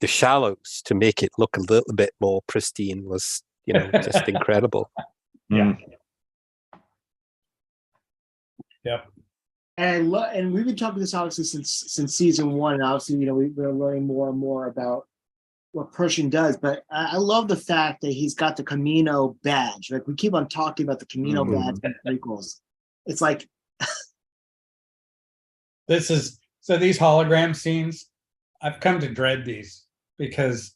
Speaker 3: shallows to make it look a little bit more pristine was just incredible.
Speaker 4: Yeah. Yep.
Speaker 2: And we've been talking this obviously since season one. And obviously, we're learning more and more about what Pershing does. But I love the fact that he's got the Camino badge. Like, we keep on talking about the Camino badge in prequels. It's like
Speaker 4: these hologram scenes, I've come to dread these because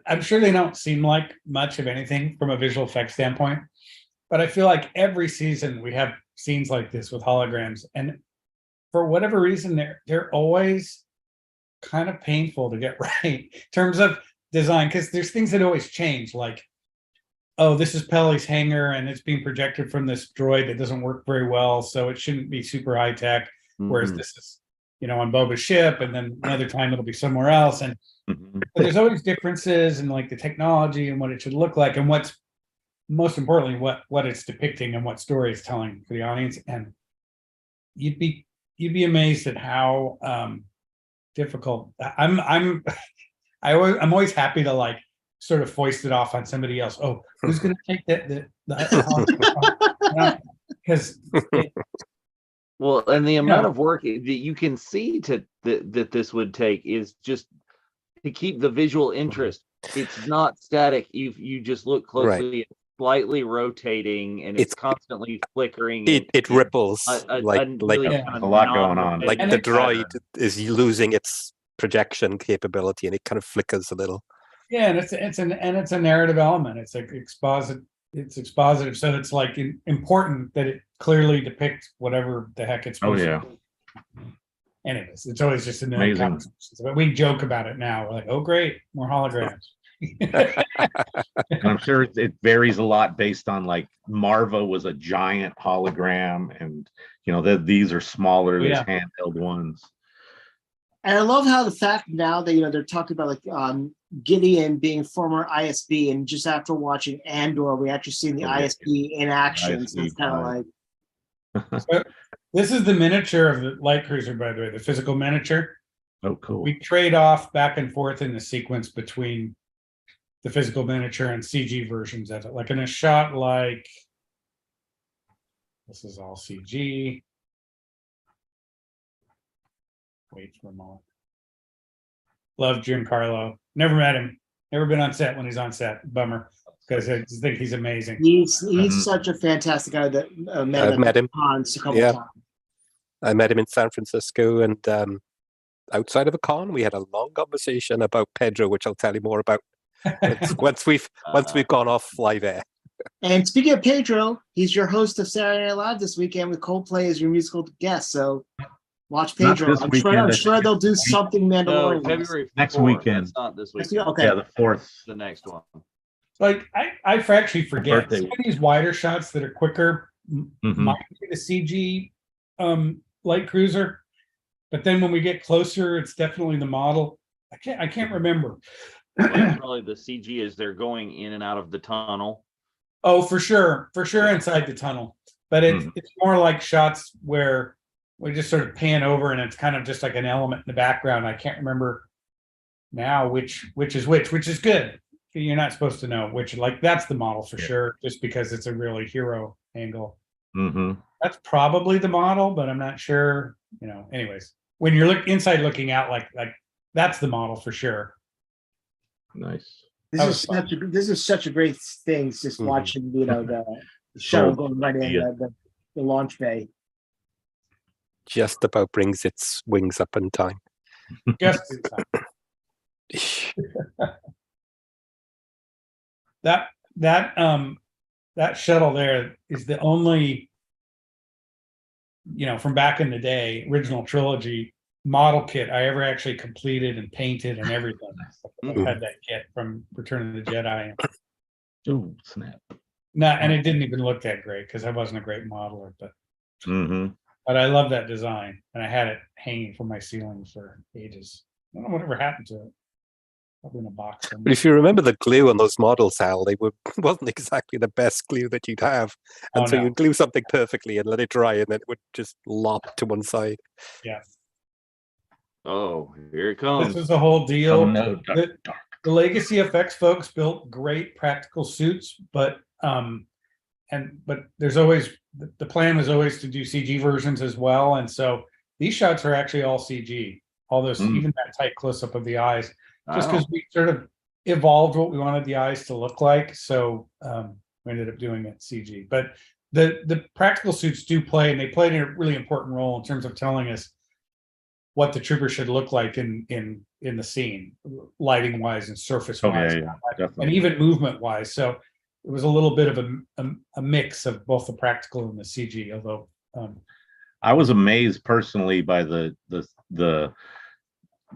Speaker 4: I'm sure they don't seem like much of anything from a visual effects standpoint, but I feel like every season we have scenes like this with holograms, and for whatever reason, they're always kind of painful to get right in terms of design, because there's things that always change, like, oh, this is Pele's hangar and it's being projected from this droid that doesn't work very well, so it shouldn't be super high tech, whereas this is on Boba's ship, and then another time it'll be somewhere else, and but there's always differences in like the technology and what it should look like, and what's most importantly what it's depicting and what story it's telling for the audience. And you'd be amazed at how difficult I'm always happy to like sort of foist it off on somebody else. Oh, who's going to take that because
Speaker 1: well, and the amount of work that you can see that this would take is just to keep the visual interest. It's not static. You just look closely.
Speaker 3: Right.
Speaker 1: It's slightly rotating, and it's constantly flickering.
Speaker 3: It ripples like
Speaker 5: a lot going on.
Speaker 3: Like the droid is losing its projection capability, and it kind of flickers a little.
Speaker 4: Yeah, and it's a narrative element. It's like expositive. So it's like important that it clearly depicts whatever the heck it's supposed to. Anyways, it's always just in the conversations. But we joke about it now. We're like, oh, great, more holograms.
Speaker 5: And I'm sure it varies a lot based on, like, Marva was a giant hologram, and these are smaller, these handheld ones.
Speaker 2: And I love how the fact now that they're talking about like Gideon being former ISB, and just after watching Andor, we actually seen the ISB in action. So it's kind of like.
Speaker 4: So this is the miniature of the light cruiser, by the way, the physical miniature.
Speaker 5: Oh, cool.
Speaker 4: We trade off back and forth in the sequence between the physical miniature and CG versions of it. Like in a shot, like this is all CG. Wait for a moment. Love Giancarlo. Never met him. Never been on set when he's on set. Bummer, because I just think he's amazing.
Speaker 2: He's such a fantastic guy. That
Speaker 3: I've met him
Speaker 2: a couple times.
Speaker 3: I met him in San Francisco, and outside of a con, we had a long conversation about Pedro, which I'll tell you more about once we've gone off live air.
Speaker 2: And speaking of Pedro, he's your host of Saturday Night Live this weekend with Coldplay as your musical guest. So watch Pedro. I'm sure they'll do something Mandalorian.
Speaker 1: No, February 4th.
Speaker 5: Next weekend.
Speaker 1: That's not this weekend.
Speaker 2: Okay.
Speaker 5: Yeah, the 4th.
Speaker 1: The next one.
Speaker 4: Like I actually forget some of these wider shots that are quicker might be the CG light cruiser, but then when we get closer, it's definitely the model. I can't remember.
Speaker 1: Probably the CG as they're going in and out of the tunnel.
Speaker 4: Oh, for sure inside the tunnel. but it's more like shots where we just sort of pan over and it's kind of just like an element in the background. I can't remember now which is which is good. You're not supposed to know which, like that's the model for sure, just because it's a really hero angle. That's probably the model, but I'm not sure. Anyways, when you're inside looking out, like that's the model for sure.
Speaker 5: Nice.
Speaker 2: This is such a great thing. Just watching, the shuttle going right in the launch bay.
Speaker 3: Just about brings its wings up in time.
Speaker 4: Just in time. That shuttle there is the only, from back in the day, original trilogy model kit I ever actually completed and painted and everything. I had that kit from Return of the Jedi.
Speaker 5: Oh, snap.
Speaker 4: And it didn't even look that great because I wasn't a great modeler, but I love that design, and I had it hanging from my ceiling for ages. I don't know whatever happened to it. Probably in a box somewhere.
Speaker 3: But if you remember the glue on those models, Hal, wasn't exactly the best glue that you'd have. And so you'd glue something perfectly and let it dry, and then it would just lop to one side.
Speaker 4: Yeah.
Speaker 1: Oh, here it comes.
Speaker 4: This was the whole deal.
Speaker 5: Oh, no,
Speaker 4: The Legacy FX folks built great practical suits, but there's always the plan was always to do CG versions as well, and so these shots are actually all CG. All those, even that tight close up of the eyes, just because we sort of evolved what we wanted the eyes to look like, so we ended up doing it CG. But the practical suits do play, and they played a really important role in terms of telling us what the trooper should look like in the scene, lighting wise and surface wise, and even movement wise. So it was a little bit of a mix of both the practical and the CG. Although
Speaker 5: I was amazed personally by the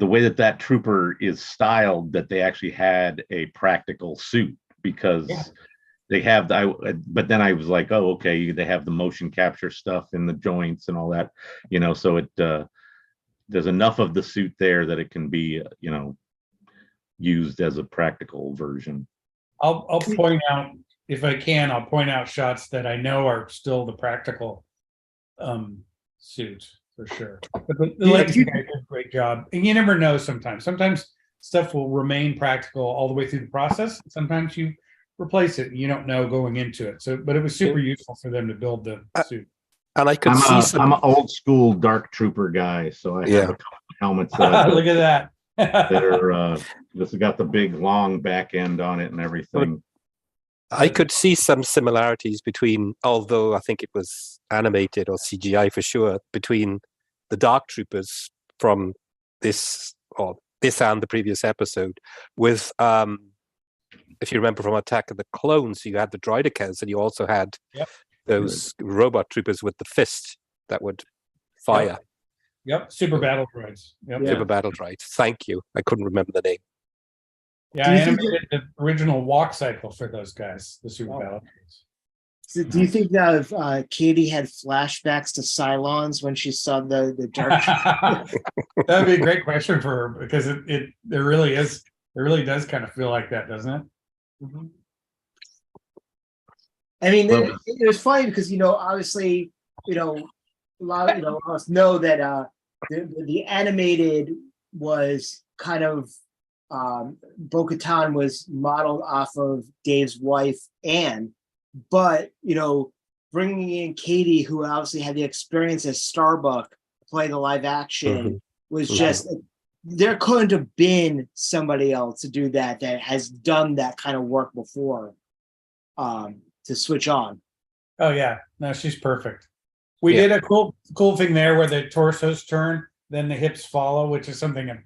Speaker 5: way that trooper is styled, that they actually had a practical suit, because they have but then I was like, oh, okay, they have the motion capture stuff in the joints and all that, so it there's enough of the suit there that it can be, used as a practical version.
Speaker 4: I'll point out, if I can, I'll point out shots that I know are still the practical suit for sure. But the Legacy guy did a great job. And you never know sometimes. Sometimes stuff will remain practical all the way through the process. Sometimes you replace it and you don't know going into it. So, but it was super useful for them to build the suit.
Speaker 3: And I could
Speaker 5: I'm an old school Dark Trooper guy, so I have a couple of helmets that
Speaker 4: look at that.
Speaker 5: that are this has got the big long back end on it and everything.
Speaker 3: I could see some similarities between, although I think it was animated or CGI for sure, between the Dark Troopers from this and the previous episode. With, if you remember from Attack of the Clones, you had the Droidekas, and you also had those robot troopers with the fist that would fire.
Speaker 4: Yep, super battle droids.
Speaker 3: Super battle droids. Thank you. I couldn't remember the name.
Speaker 4: Yeah, I animated the original walk cycle for those guys, the super battle droids.
Speaker 2: So do you think that Katie had flashbacks to Cylons when she saw the dark?
Speaker 4: That would be a great question for her, because it really is. It really does kind of feel like that, doesn't it?
Speaker 2: Mm-hmm. I mean, it was funny because obviously, a lot of us know that the animated was kind of Bo-Katan was modeled off of Dave's wife Anne, but bringing in Katie, who obviously had the experience as Starbuck playing the live action, was just there couldn't have been somebody else to do that has done that kind of work before. To switch on.
Speaker 4: Oh yeah, no, she's perfect. We did a cool thing there where the torsos turn, then the hips follow, which is something a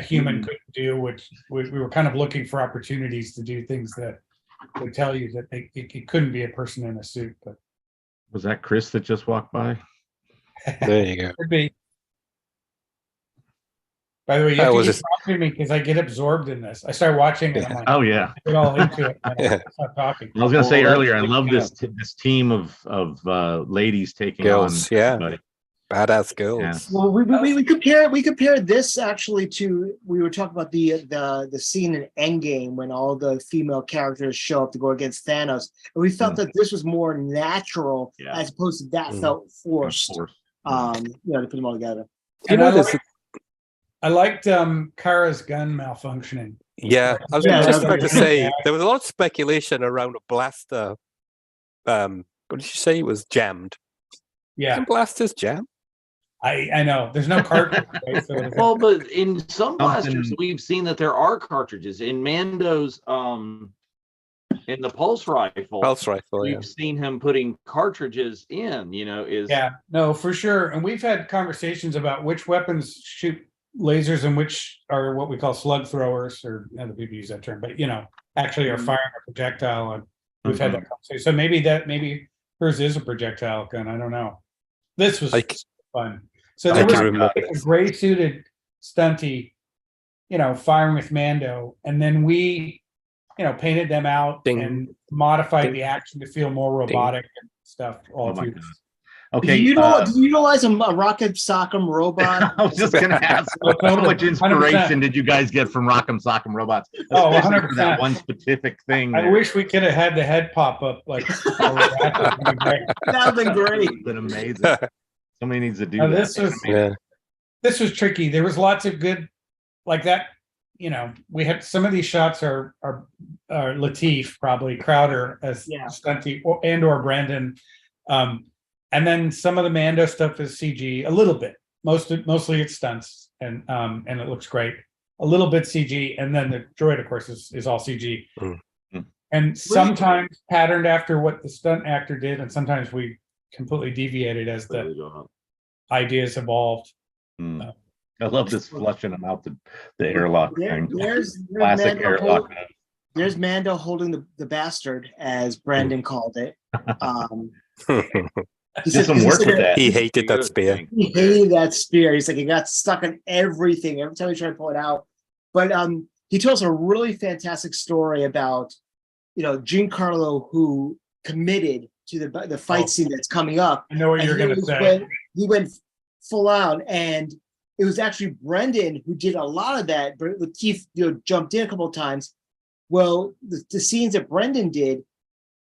Speaker 4: human couldn't do. Which we were kind of looking for opportunities to do things that would tell you that it couldn't be a person in a suit. But
Speaker 5: was that Chris that just walked by?
Speaker 3: There you go.
Speaker 4: Could be. By the way, you have to keep talking to me because I get absorbed in this. I start watching and I'm like,
Speaker 5: oh yeah,
Speaker 4: get all into it. And I stop talking.
Speaker 5: I was gonna say earlier, I love this team of ladies taking
Speaker 3: girls,
Speaker 5: on everybody.
Speaker 3: badass girls.
Speaker 2: Well, we compare this actually to, we were talking about the scene in Endgame when all the female characters show up to go against Thanos, and we felt that this was more natural as opposed to that felt forced. To put them all together.
Speaker 4: And I liked Kara's gun malfunctioning.
Speaker 3: Yeah, I was just about to say there was a lot of speculation around a blaster. What did you say? It was jammed.
Speaker 4: Yeah,
Speaker 3: and blasters jam.
Speaker 4: I know there's no cartridge. Right? So
Speaker 1: well, but in some blasters we've seen that there are cartridges. In Mando's in the pulse rifle, we've seen him putting cartridges in. No,
Speaker 4: for sure. And we've had conversations about which weapons shoot lasers and which are what we call slug throwers, or other people use that term, but actually are firing a projectile. And we've had that conversation. So maybe hers is a projectile gun. I don't know. This was fun. So there was a gray suited stunty, firing with Mando, and then we, painted them out and modified the action to feel more robotic and stuff all through this.
Speaker 5: Okay.
Speaker 2: Do you utilize a Rock'em Sock'em robot?
Speaker 5: I was just going to ask, how much inspiration 100%. Did you guys get from Rock'em Sock'em robots?
Speaker 4: 100%.
Speaker 5: That one specific thing.
Speaker 4: I wish we could have had the head pop up like.
Speaker 2: That would have been great.
Speaker 5: It's been amazing. Somebody needs to do that.
Speaker 4: This was tricky. There was lots of good, like that. We had some of these shots are Lateef, probably Crowder as stunty, or Brandon. And then some of the Mando stuff is CG, a little bit. Mostly it's stunts, and it looks great. A little bit CG, and then the droid, of course, is all CG. And sometimes patterned after what the stunt actor did, and sometimes we completely deviated as the ideas evolved.
Speaker 5: I love this flushing them out the airlock thing.
Speaker 2: There's
Speaker 5: classic airlock.
Speaker 2: There's Mando holding the bastard, as Brandon called it.
Speaker 5: He did some work with that.
Speaker 3: He hated that spear.
Speaker 2: He hated that spear. He's like, it got stuck on everything every time he tried to pull it out. But he tells a really fantastic story about, Giancarlo, who committed to the fight scene that's coming up.
Speaker 4: I know what you're going to say.
Speaker 2: He went full out, and it was actually Brendan who did a lot of that. But Lateef, jumped in a couple of times. Well, the scenes that Brendan did,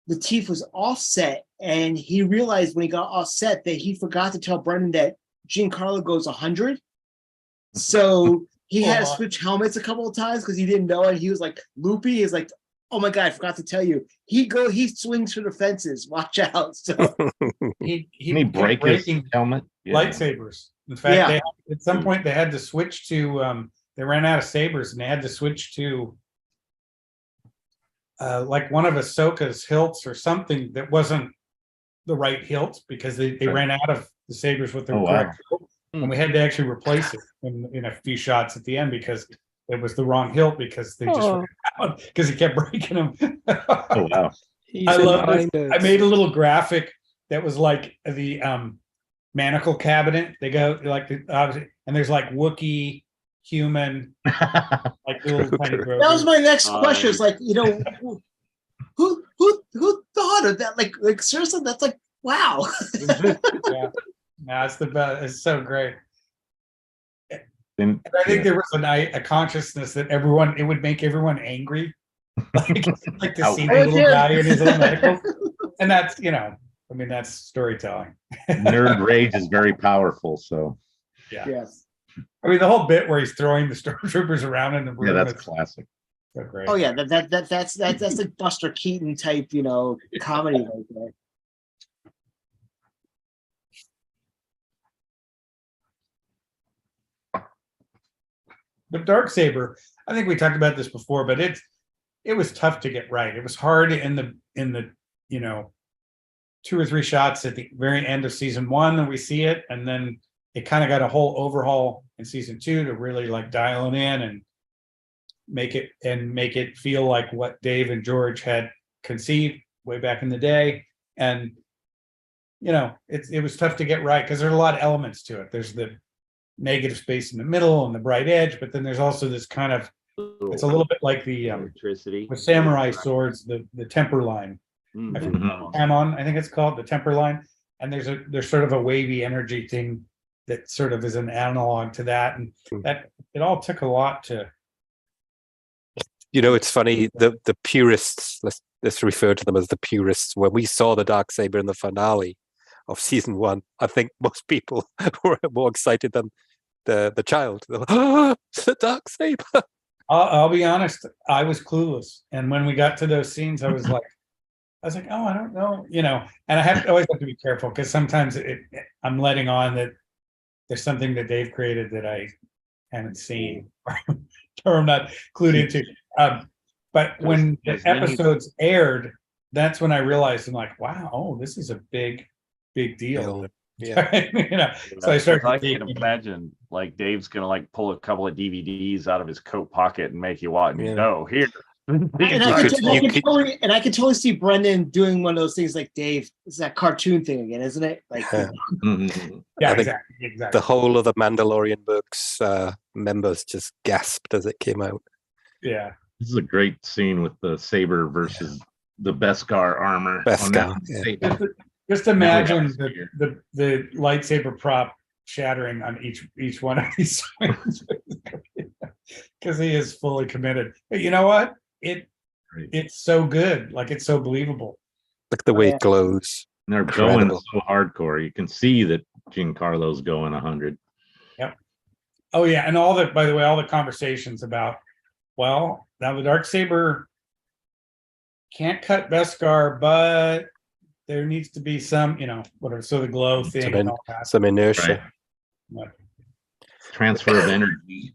Speaker 2: Lateef was offset, and he realized when he got offset that he forgot to tell Brendan that Giancarlo goes 100. So he had to switch helmets a couple of times because he didn't know it. He was like loopy. He's like, "Oh my god, I forgot to tell you." He swings for the fences. Watch out! So
Speaker 5: he break his helmet
Speaker 4: lightsabers. In fact, at some point they had to switch to. They ran out of sabers, and they had to switch to. Like one of Ahsoka's hilts or something that wasn't the right hilt because they ran out of the sabers with the correct hilt, and we had to actually replace it in a few shots at the end because it was the wrong hilt because they just ran out because he kept breaking them.
Speaker 5: Oh wow!
Speaker 4: I love it. I made a little graphic that was like the manacle cabinet. They go like and there's like Wookiee. Human, like little tiny
Speaker 2: that was my next question. It's like, who thought of that? Like seriously, that's like wow.
Speaker 4: Yeah, no, it's the best. It's so great. And I think there was a consciousness that it would make everyone angry, like to see the little guy in his own medical, and that's that's storytelling.
Speaker 5: Nerd rage is very powerful. So
Speaker 2: yes.
Speaker 4: I mean, the whole bit where he's throwing the stormtroopers around in the room.
Speaker 5: Yeah, that's classic.
Speaker 4: So great.
Speaker 2: Oh yeah, that's like Buster Keaton type, comedy right there.
Speaker 4: But Darksaber, I think we talked about this before, but it was tough to get right. It was hard in the 2 or 3 shots at the very end of season 1 and we see it, and then it kind of got a whole overhaul in season 2 to really like dial it in and make it feel like what Dave and George had conceived way back in the day. And it was tough to get right because there's a lot of elements to it. There's the negative space in the middle and the bright edge, but then there's also this kind of, it's a little bit like the
Speaker 1: electricity
Speaker 4: with samurai swords, the temper line. Hamon, I think it's called the temper line. And there's sort of a wavy energy thing that sort of is an analog to that, and
Speaker 3: Mm.
Speaker 4: that it all took a lot to.
Speaker 3: It's funny, the purists, let's refer to them as the purists. When we saw the Darksaber in the finale of season 1, I think most people were more excited than the child. They were, oh, it's the Darksaber.
Speaker 4: I'll be honest, I was clueless, and when we got to those scenes, I was like, oh, I don't know, and I always have to be careful, because sometimes I'm letting on that there's something that they've created that I haven't seen or I'm not clued into. But when the episodes aired, that's when I realized, I'm like, wow, oh, this is a big deal.
Speaker 3: Yeah.
Speaker 4: So I started.
Speaker 1: I can imagine, like, Dave's gonna like pull a couple of DVDs out of his coat pocket and make you watch.
Speaker 3: Yeah.
Speaker 1: No, here.
Speaker 2: And I can totally see Brendan doing one of those things like, Dave, it's that cartoon thing again, isn't it? Like,
Speaker 4: Yeah, exactly.
Speaker 3: The whole of the Mandalorian books members just gasped as it came out.
Speaker 4: Yeah.
Speaker 5: This is a great scene with the saber versus the Beskar armor.
Speaker 3: Beskar,
Speaker 4: Just imagine the lightsaber prop shattering on each one of these swings, because he is fully committed. But you know what? It's so good. Like, it's so believable.
Speaker 3: Look at the way it glows.
Speaker 5: And they're
Speaker 3: Incredible.
Speaker 5: going so hardcore. You can see that Giancarlo's going 100.
Speaker 4: Yep. Oh yeah, and by the way, all the conversations about, well, now the Darksaber can't cut Beskar, but there needs to be some, whatever. So the glow thing and all that.
Speaker 3: Some inertia.
Speaker 4: Right.
Speaker 5: Transfer of energy.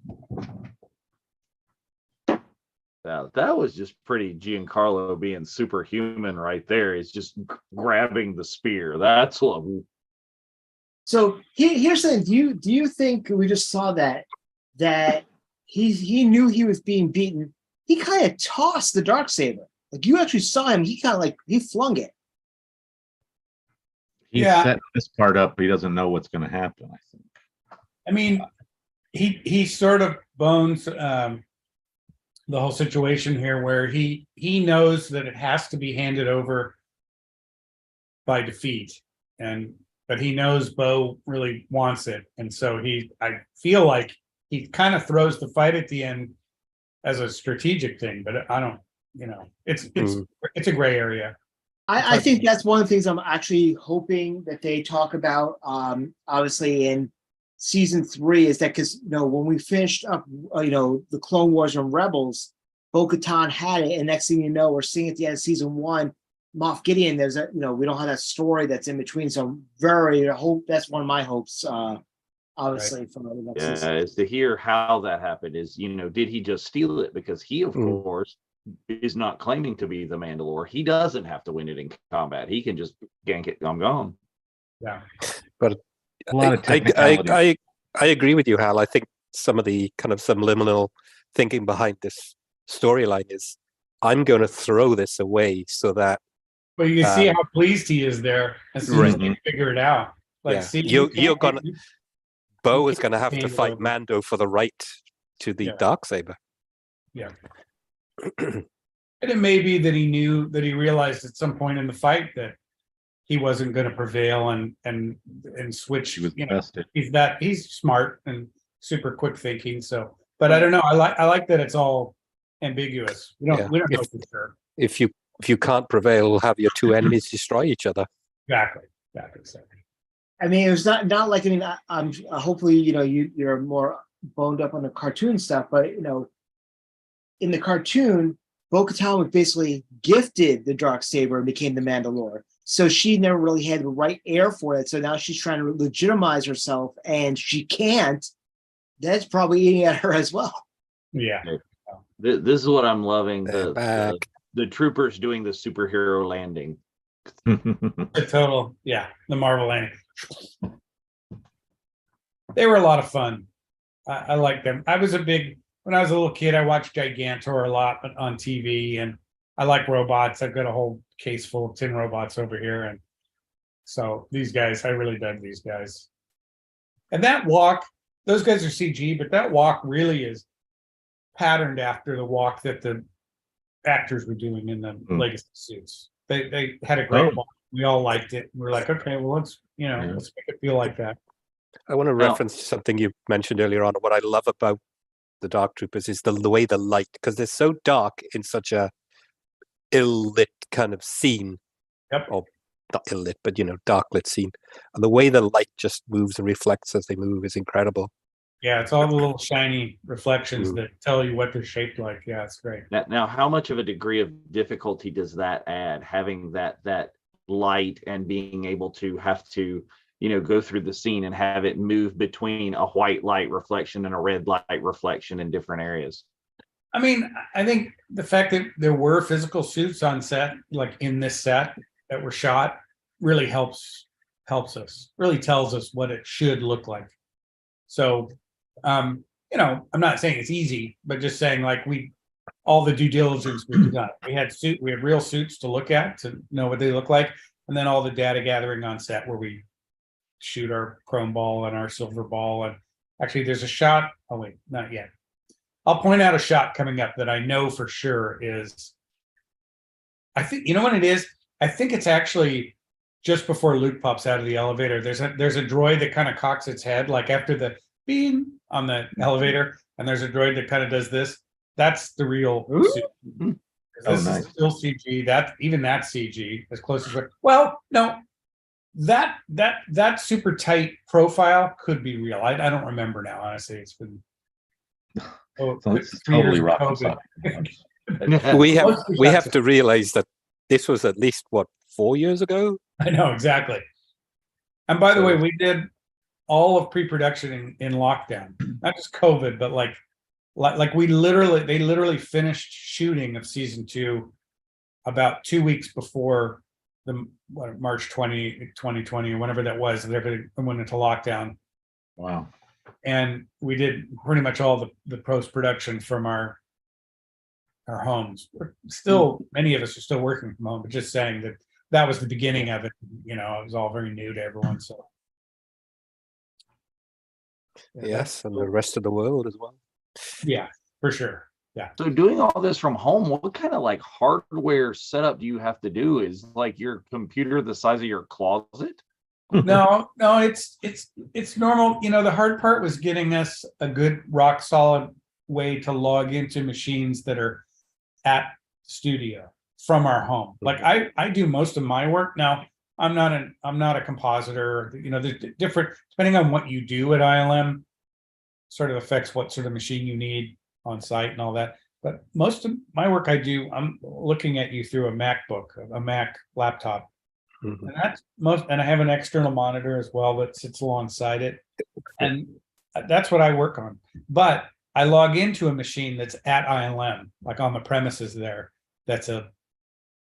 Speaker 1: Now, that was just pretty Giancarlo being superhuman right there. He's just grabbing the spear. That's what.
Speaker 2: So here's the thing. Do you think we just saw that he knew he was being beaten? He kind of tossed the Darksaber. Like, you actually saw him. He kind of he flung it.
Speaker 5: He's setting this part up. He doesn't know what's going to happen, I think.
Speaker 4: I mean, he sort of bones the whole situation here, where he knows that it has to be handed over by defeat, but he knows Bo really wants it, and so I feel like he kind of throws the fight at the end as a strategic thing, but I don't, it's a gray area.
Speaker 2: I think that's one of the things I'm actually hoping that they talk about, obviously in season 3, is that, because when we finished up the Clone Wars and Rebels, Bo-Katan had it, and next thing you know, we're seeing at the end of season 1, Moff Gideon. There's we don't have that story that's in between, so I hope that's one of my hopes, obviously, right, from the next season.
Speaker 1: Is to hear how that happened. Is did he just steal it? Because he, of course, is not claiming to be the Mandalore. He doesn't have to win it in combat. He can just gank it. I'm gone.
Speaker 4: Yeah,
Speaker 3: but
Speaker 5: a lot of technicality.
Speaker 3: I agree with you, Hal. I think some of the kind of subliminal thinking behind this storyline is, I'm going to throw this away so that.
Speaker 4: But you can see how pleased he is there as soon as they figure it out. Like, see,
Speaker 3: you're gonna. Bo is going to have to fight Mando for the right to the Darksaber.
Speaker 4: Yeah. And it may be that he realized at some point in the fight that he wasn't going to prevail and switch. He's smart and super quick thinking. So, but I don't know. I like that it's all ambiguous. We don't know for sure.
Speaker 3: If you can't prevail, have your two enemies destroy each other.
Speaker 4: Exactly. So.
Speaker 2: I mean, it was not like, I'm hopefully you're more boned up on the cartoon stuff, but in the cartoon, Bo-Katan was basically gifted the Darksaber and became the Mandalore. So she never really had the right air for it. So now she's trying to legitimize herself, and she can't. That's probably eating at her as well.
Speaker 4: Yeah.
Speaker 1: This is what I'm loving. The troopers doing the superhero landing.
Speaker 4: The Marvel landing. They were a lot of fun. I like them. When I was a little kid, I watched Gigantor a lot on TV, and I like robots. I've got a whole case full of tin robots over here, and so these guys, I really dug these guys. And that walk, those guys are CG, but that walk really is patterned after the walk that the actors were doing in the legacy suits. They had a great walk. We all liked it. We're like, okay, well, let's make it feel like that.
Speaker 3: I want to
Speaker 1: Now-
Speaker 3: reference something you mentioned earlier on. What I love about the Dark Troopers is the way the light, because they're so dark in such a ill-lit kind of scene.
Speaker 4: Yep.
Speaker 3: Or not ill-lit, but dark lit scene. And the way the light just moves and reflects as they move is incredible.
Speaker 4: Yeah, it's all the little shiny reflections
Speaker 3: Mm.
Speaker 4: that tell you what they're shaped like. Yeah, it's great.
Speaker 1: Now, how much of a degree of difficulty does that add, having that light and being able to have to, go through the scene and have it move between a white light reflection and a red light reflection in different areas?
Speaker 4: I mean, I think the fact that there were physical suits on set, like in this set that were shot, really helps us, really tells us what it should look like. So, I'm not saying it's easy, but just saying like all the due diligence we've done. We had real suits to look at to know what they look like, and then all the data gathering on set where we shoot our chrome ball and our silver ball. And actually, there's a shot. Oh wait, not yet. I'll point out a shot coming up that I know for sure is. I think what it is. I think it's actually just before Luke pops out of the elevator. There's a droid that kind of cocks its head like after the beam on the elevator, and there's a droid that kind of does this. That's the real suit. This
Speaker 5: nice.
Speaker 4: is still CG. That's CG as close as well. No, that super tight profile could be real. I don't remember now. Honestly, it's been
Speaker 5: So this is
Speaker 4: 3 years
Speaker 5: totally
Speaker 4: of
Speaker 5: rocket
Speaker 4: COVID.
Speaker 5: science.
Speaker 3: We have to realize that this was at least 4 years ago.
Speaker 4: I know exactly. And by the way, we did all of pre-production in lockdown, not just COVID, but like they literally finished shooting of season 2 about 2 weeks before the March 2020 or whenever that was, and everything went into lockdown.
Speaker 5: Wow.
Speaker 4: And we did pretty much all the post-production from our homes. We're still, many of us are still working from home, but just saying that was the beginning of it. It was all very new to everyone. So
Speaker 3: Yes, and the rest of the world as well.
Speaker 4: Yeah, for sure. Yeah.
Speaker 1: So doing all this from home, what kind of hardware setup do you have to do? Is your computer the size of your closet?
Speaker 4: No, it's normal. The hard part was getting us a good rock solid way to log into machines that are at studio from our home. Like I do most of my work now. I'm not a compositor. There's different, depending on what you do at ILM, sort of affects what sort of machine you need on site and all that. But most of my work I'm looking at you through a MacBook, a Mac laptop.
Speaker 3: Mhm.
Speaker 4: And that's and I have an external monitor as well that sits alongside it. And that's what I work on. But I log into a machine that's at ILM, like on the premises there. That's a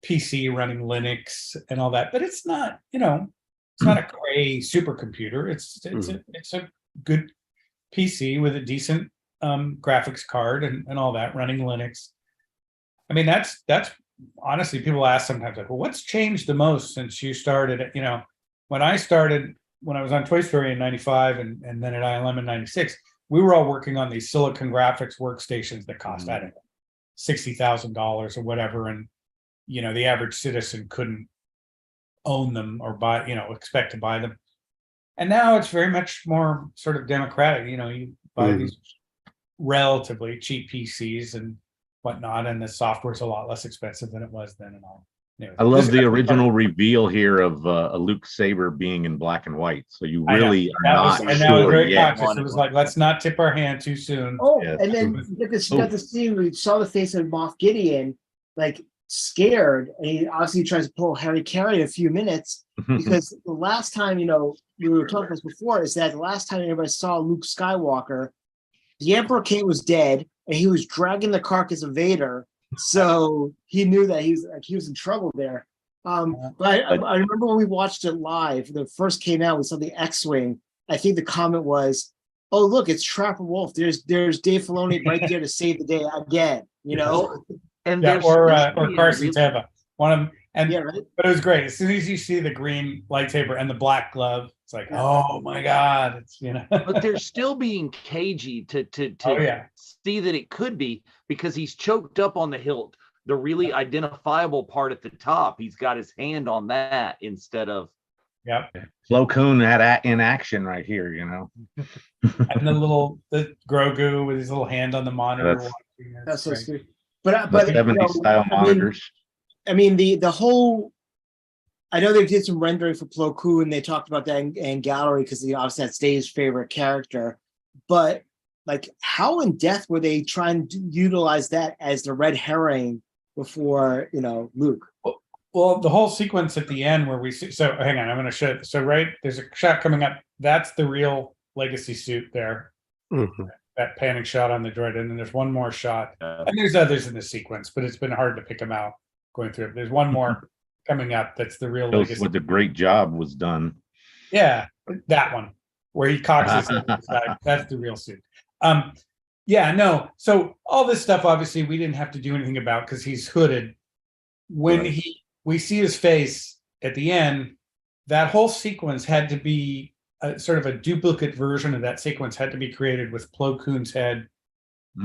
Speaker 4: PC running Linux and all that. But it's not, it's not a cray supercomputer. It's a good PC with a decent graphics card and all that running Linux. I mean, that's honestly, people ask sometimes like, well, what's changed the most since you started? When I started, when I was on Toy Story in 95 and then at ILM in 96, we were all working on these Silicon Graphics workstations that cost, I don't know, $60,000 or whatever. And, the average citizen couldn't own them or buy, expect to buy them. And now it's very much more sort of democratic. You buy these relatively cheap PCs and whatnot, and the software's a lot less expensive than it was then and all. Anyway,
Speaker 5: I love the original reveal here of a Luke saber being in black and white. So you really are not
Speaker 4: and that was
Speaker 5: sure
Speaker 4: very
Speaker 5: yet.
Speaker 4: conscious. It was like, let's not tip our hand too soon.
Speaker 2: Oh,
Speaker 5: Yes.
Speaker 2: and then you got the scene where you saw the face of Moff Gideon, scared, and he obviously tries to pull Harry Carey in a few minutes because the last time, we were talking about this before, is that the last time everybody saw Luke Skywalker, the Emperor King was dead, and he was dragging the carcass of Vader, so he knew that he was in trouble there. But I remember when we watched it live, when it first came out, we saw the X-wing. I think the comment was, "Oh, look, it's Trapper Wolf. There's Dave Filoni right there to save the day again."
Speaker 1: And
Speaker 4: or Carson Teva, one of them. And
Speaker 2: Yeah, right.
Speaker 4: but it was great. As soon as you see the green lightsaber and the black glove, it's like, oh my god, it's
Speaker 1: but they're still being cagey to see that it could be, because he's choked up on the hilt, the really identifiable part at the top. He's got his hand on that instead of
Speaker 4: Yep.
Speaker 5: Flo Koon in action right here, you know.
Speaker 4: And the Grogu with his little hand on the monitor. Watching it.
Speaker 2: That's so
Speaker 4: Right.
Speaker 2: sweet.
Speaker 5: The
Speaker 2: But
Speaker 5: 70s style monitors.
Speaker 2: I mean the whole. I know they did some rendering for Plo Koon, and they talked about that in gallery because obviously that's Dave's favorite character. But like, how in depth were they trying to utilize that as the red herring before Luke?
Speaker 4: Well, the whole sequence at the end where we see. So hang on, I'm going to show. So there's a shot coming up. That's the real Legacy suit there.
Speaker 3: Mhm.
Speaker 4: That panning shot on the droid, and then there's one more shot, and there's others in the sequence, but it's been hard to pick them out going through it. There's one more coming up that's the real
Speaker 5: Shows
Speaker 4: Legacy.
Speaker 5: what the great job was done.
Speaker 4: Yeah, that one where he cocks his head to the side. That's the real suit. Yeah, no. So all this stuff, obviously, we didn't have to do anything about because he's hooded. When we see his face at the end, that whole sequence had to be sort of a duplicate version of that sequence had to be created with Plo Koon's head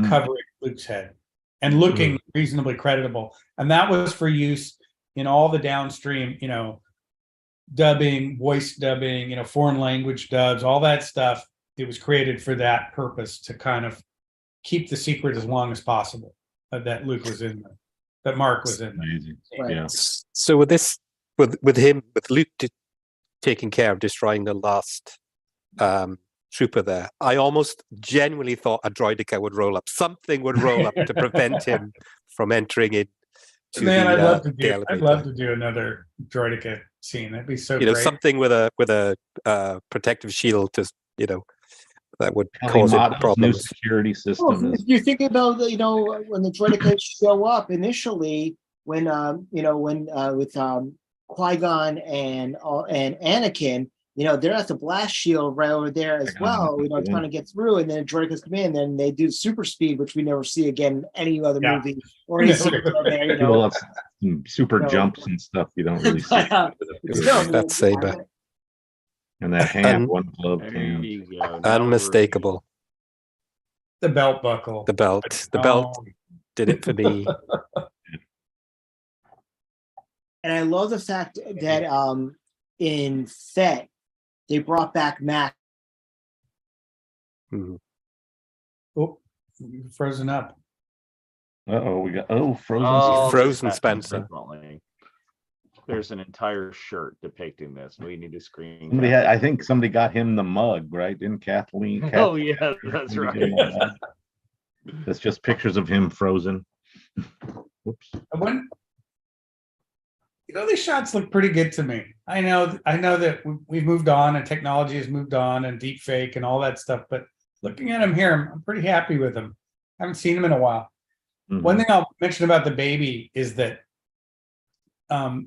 Speaker 4: covering Luke's head and looking reasonably creditable. And that was for use in all the downstream, dubbing, voice dubbing, foreign language dubs, all that stuff. It was created for that purpose to kind of keep the secret as long as possible that Luke was in there, that Mark was in there.
Speaker 5: Amazing.
Speaker 2: Right.
Speaker 5: Yeah.
Speaker 3: So with Luke taking care of destroying the last trooper there, I almost genuinely thought a droideka would roll up. Something would roll up to prevent him from entering in.
Speaker 4: Man, I'd love to do another droideka scene. That'd be so great.
Speaker 3: Something with a protective shield to that would cause him problems.
Speaker 5: New security system.
Speaker 2: Well, if you think about when the droidekas show up initially, when with Qui-Gon and Anakin, they're at the blast shield right over there as well, trying to get through, and then droidekas come in, and then they do super speed, whied we never see again in any other movie or any sequence there.
Speaker 5: Some super jumps and stuff you don't really see.
Speaker 3: That's Saber.
Speaker 5: And that hand, one glove hand.
Speaker 3: Unmistakable.
Speaker 4: The belt buckle.
Speaker 3: The belt did it for me.
Speaker 2: And I love the fact that in Fett they brought back Mac.
Speaker 4: Oh, frozen up.
Speaker 5: We got frozen.
Speaker 3: Frozen Spencer.
Speaker 1: There's an entire shirt depicting this. We need to screen.
Speaker 5: I think somebody got him the mug, right? Didn't Kathleen?
Speaker 1: Oh yeah, that's right.
Speaker 5: That's just pictures of him frozen. Whoops.
Speaker 4: These shots look pretty good to me. I know that we've moved on and technology has moved on and deep fake and all that stuff, but looking at him here, I'm pretty happy with him. I haven't seen him in a while. Mm-hmm. One thing I'll mention about the baby is that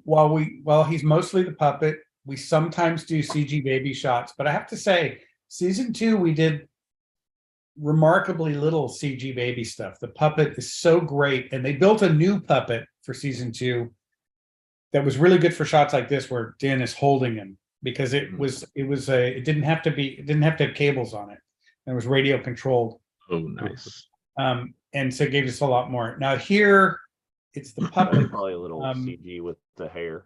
Speaker 4: while he's mostly the puppet, we sometimes do CG baby shots, but I have to say, season 2, we did remarkably little CG baby stuff. The puppet is so great, and they built a new puppet for season 2 that was really good for shots like this where Dan is holding him, because it didn't have to have cables on it. It was radio controlled.
Speaker 5: Oh, nice.
Speaker 4: And so it gave us a lot more. Now here, it's the puppet.
Speaker 1: Probably a little CG with the hair,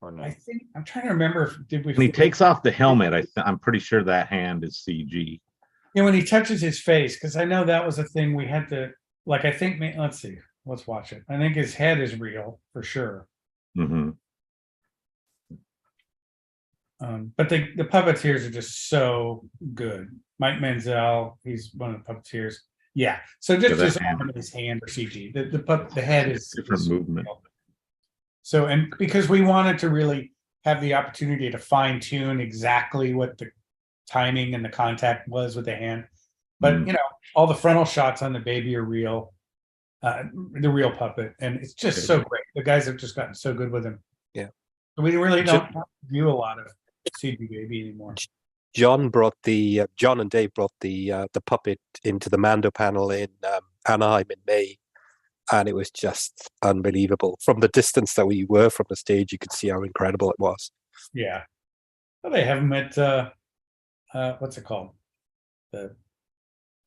Speaker 1: or no?
Speaker 4: I think I'm trying to remember.
Speaker 5: When he takes off the helmet, I'm pretty sure that hand is CG.
Speaker 4: Yeah, when he touches his face, because I know that was a thing we had to. Like, I think. Let's see. Let's watch it. I think his head is real for sure.
Speaker 5: Mm-hmm.
Speaker 4: But the puppeteers are just so good. Mike Manziel, he's one of the puppeteers. Yeah. So just his hand or CG. The head is
Speaker 5: different movement.
Speaker 4: So, and because we wanted to really have the opportunity to fine tune exactly what the timing and the contact was with the hand, but all the frontal shots on the baby are real, the real puppet, and it's just so great. The guys have just gotten so good with him.
Speaker 3: Yeah.
Speaker 4: So we really don't view a lot of CG baby anymore.
Speaker 3: John and Dave brought the puppet into the Mando panel in Anaheim in May, and it was just unbelievable. From the distance that we were from the stage, you could see how incredible it was.
Speaker 4: Yeah. Well, they have them at what's it called?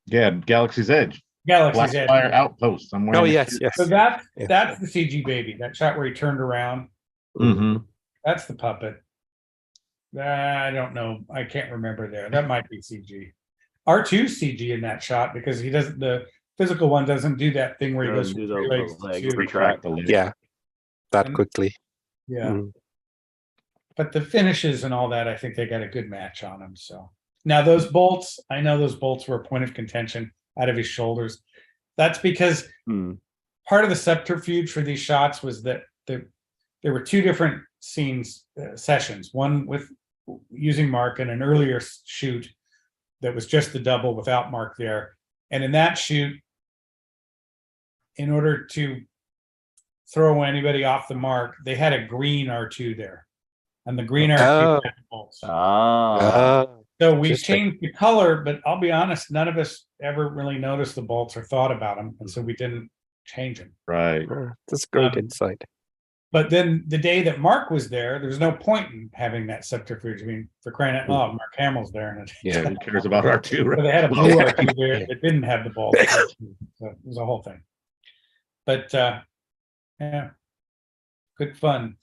Speaker 5: Galaxy's Edge.
Speaker 4: Galaxy's Edge.
Speaker 5: Blackfire Outpost somewhere.
Speaker 3: Oh yes.
Speaker 4: So that's the CG baby. That shot where he turned around.
Speaker 5: Mm-hmm.
Speaker 4: That's the puppet. I don't know. I can't remember there. That might be CG. R2 CG in that shot because he doesn't. The physical one doesn't do that thing where he goes
Speaker 1: Doesn't
Speaker 4: from
Speaker 1: do
Speaker 4: three legs
Speaker 1: the leg
Speaker 4: to two.
Speaker 5: Retract the leg.
Speaker 3: Yeah, that
Speaker 4: And-
Speaker 3: quickly.
Speaker 4: Yeah.
Speaker 3: Mm.
Speaker 4: But the finishes and all that, I think they got a good match on them. So now those bolts, I know those bolts were a point of contention out of his shoulders. That's because part of the subterfuge for these shots was that there were two different scenes, sessions. One with using Mark and an earlier shoot that was just the double without Mark there. And in that shoot, in order to throw anybody off the mark, they had a green R2 there. And the green R2 had bolts. So we changed the color, but I'll be honest, none of us ever really noticed the bolts or thought about them. And so we didn't change them.
Speaker 5: Right.
Speaker 3: That's great insight.
Speaker 4: But then the day that Mark was there was no point in having that subterfuge. I mean, for crying out loud, Mark Hamill's there. And
Speaker 3: Yeah.
Speaker 5: Who cares about R2? Right?
Speaker 4: So they had a blue R2 there that didn't have the bolts. So it was a whole thing. But yeah, good fun.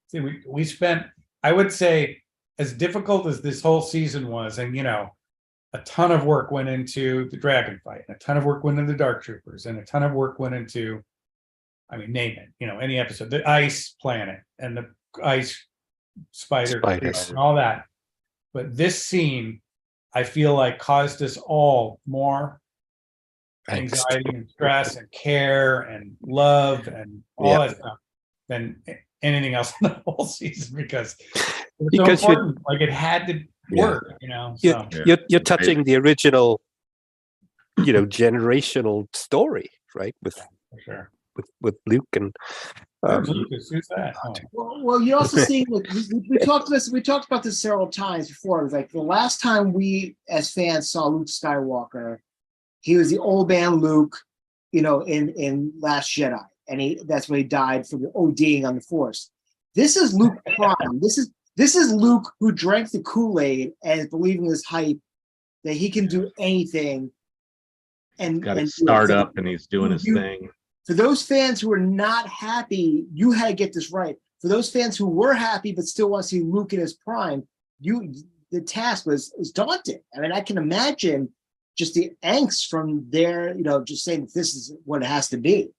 Speaker 4: See, we spent, I would say, as difficult as this whole season was, and you know, a ton of work went into the dragon fight, and a ton of work went into the Dark Troopers, and a ton of work went into, I mean, name it, you know, any episode, the ice planet and the ice spiders and all that. But this scene, I feel like, caused us all more anxiety and stress and care and love and all that stuff than anything else in the whole season, because it was so important. Like, it had to work, you know. So.
Speaker 3: You're touching the original, you know, generational story, right? With
Speaker 4: for sure.
Speaker 3: with Luke and
Speaker 4: Lucas, who's that? Oh.
Speaker 2: Well, you also see, like, we talked about this several times before. It was like the last time we as fans saw Luke Skywalker, he was the old man Luke, you know, in Last Jedi, and that's when he died from ODing on the Force. This is Luke Prime. This is Luke who drank the Kool-Aid and is believing this hype that he can do anything. And
Speaker 5: got to start up, and he's doing his thing.
Speaker 2: For those fans who are not happy, you had to get this right. For those fans who were happy but still want to see Luke in his prime, the task was daunting. I mean, I can imagine just the angst from there, you know, just saying that this is what it has to be.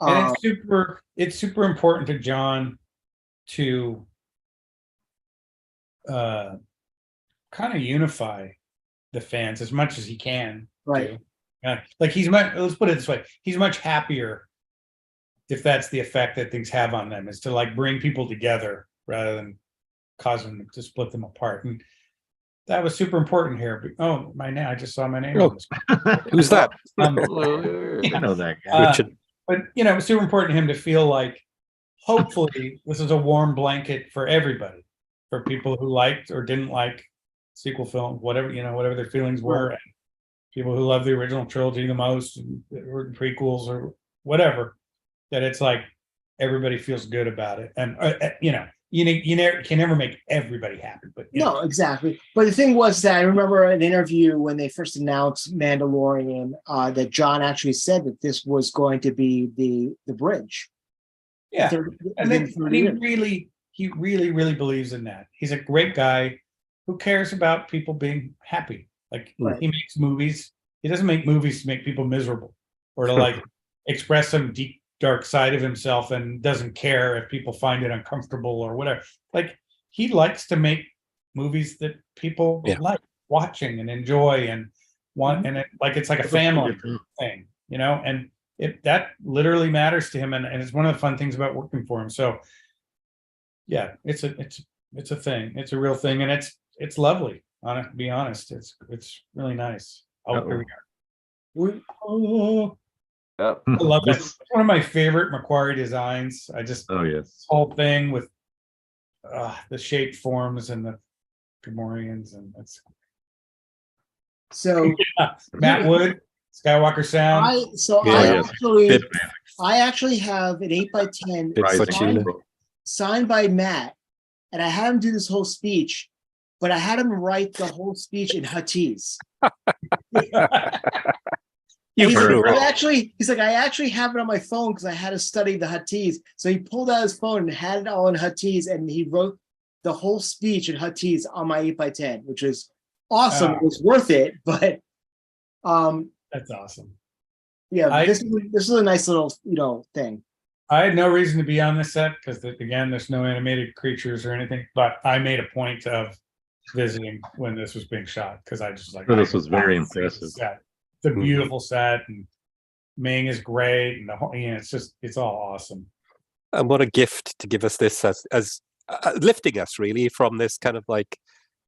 Speaker 4: And it's super important to John to kind of unify the fans as much as he can.
Speaker 2: Right.
Speaker 4: Like let's put it this way, he's much happier if that's the effect that things have on them, is to like bring people together rather than cause them to split them apart. And that was super important here. Oh, I just saw my name.
Speaker 3: Oh. Who's that?
Speaker 5: I know that
Speaker 3: guy. Richard.
Speaker 4: But you know, it was super important to him to feel like, hopefully, this is a warm blanket for everybody, for people who liked or didn't like sequel films, whatever, you know, whatever their feelings were, and people who love the original trilogy the most, or prequels or whatever. That it's like everybody feels good about it, and you know, you can never make everybody happy, but
Speaker 2: no, exactly. But the thing was that I remember an interview when they first announced Mandalorian, that John actually said that this was going to be the bridge.
Speaker 4: Yeah, and then he really believes in that. He's a great guy who cares about people being happy. Like, he makes movies. He doesn't make movies to make people miserable or to like express some deep, dark side of himself, and doesn't care if people find it uncomfortable or whatever. Like, he likes to make movies that people like watching and enjoy and want, and it's like a family thing, you know, and that literally matters to him, and it's one of the fun things about working for him. So yeah, it's a thing. It's a real thing, and it's lovely. To be honest, it's really nice. Here we are. I love it. It's one of my favorite Macquarie designs. I just this whole thing with the shape forms and the Gamorreans, and that's
Speaker 2: so
Speaker 4: Matt Wood, Skywalker Sound.
Speaker 2: I actually have an 8x10 signed by Matt, and I had him do this whole speech, but I had him write the whole speech in Huttese. He's like, I actually have it on my phone because I had to study the Huttese. So he pulled out his phone and had it all in Huttese, and he wrote the whole speech at Huttese on my 8x10, which was awesome.
Speaker 4: Oh.
Speaker 2: It was worth it, but
Speaker 4: That's awesome.
Speaker 2: yeah, this is a nice little thing.
Speaker 4: I had no reason to be on this set because, again, there's no animated creatures or anything. But I made a point of visiting when this was being shot because I just like.
Speaker 5: This was very impressive.
Speaker 4: Set. It's a beautiful set, and Ming is great, and the whole, it's all awesome.
Speaker 3: And what a gift to give us this as lifting us really from this kind of like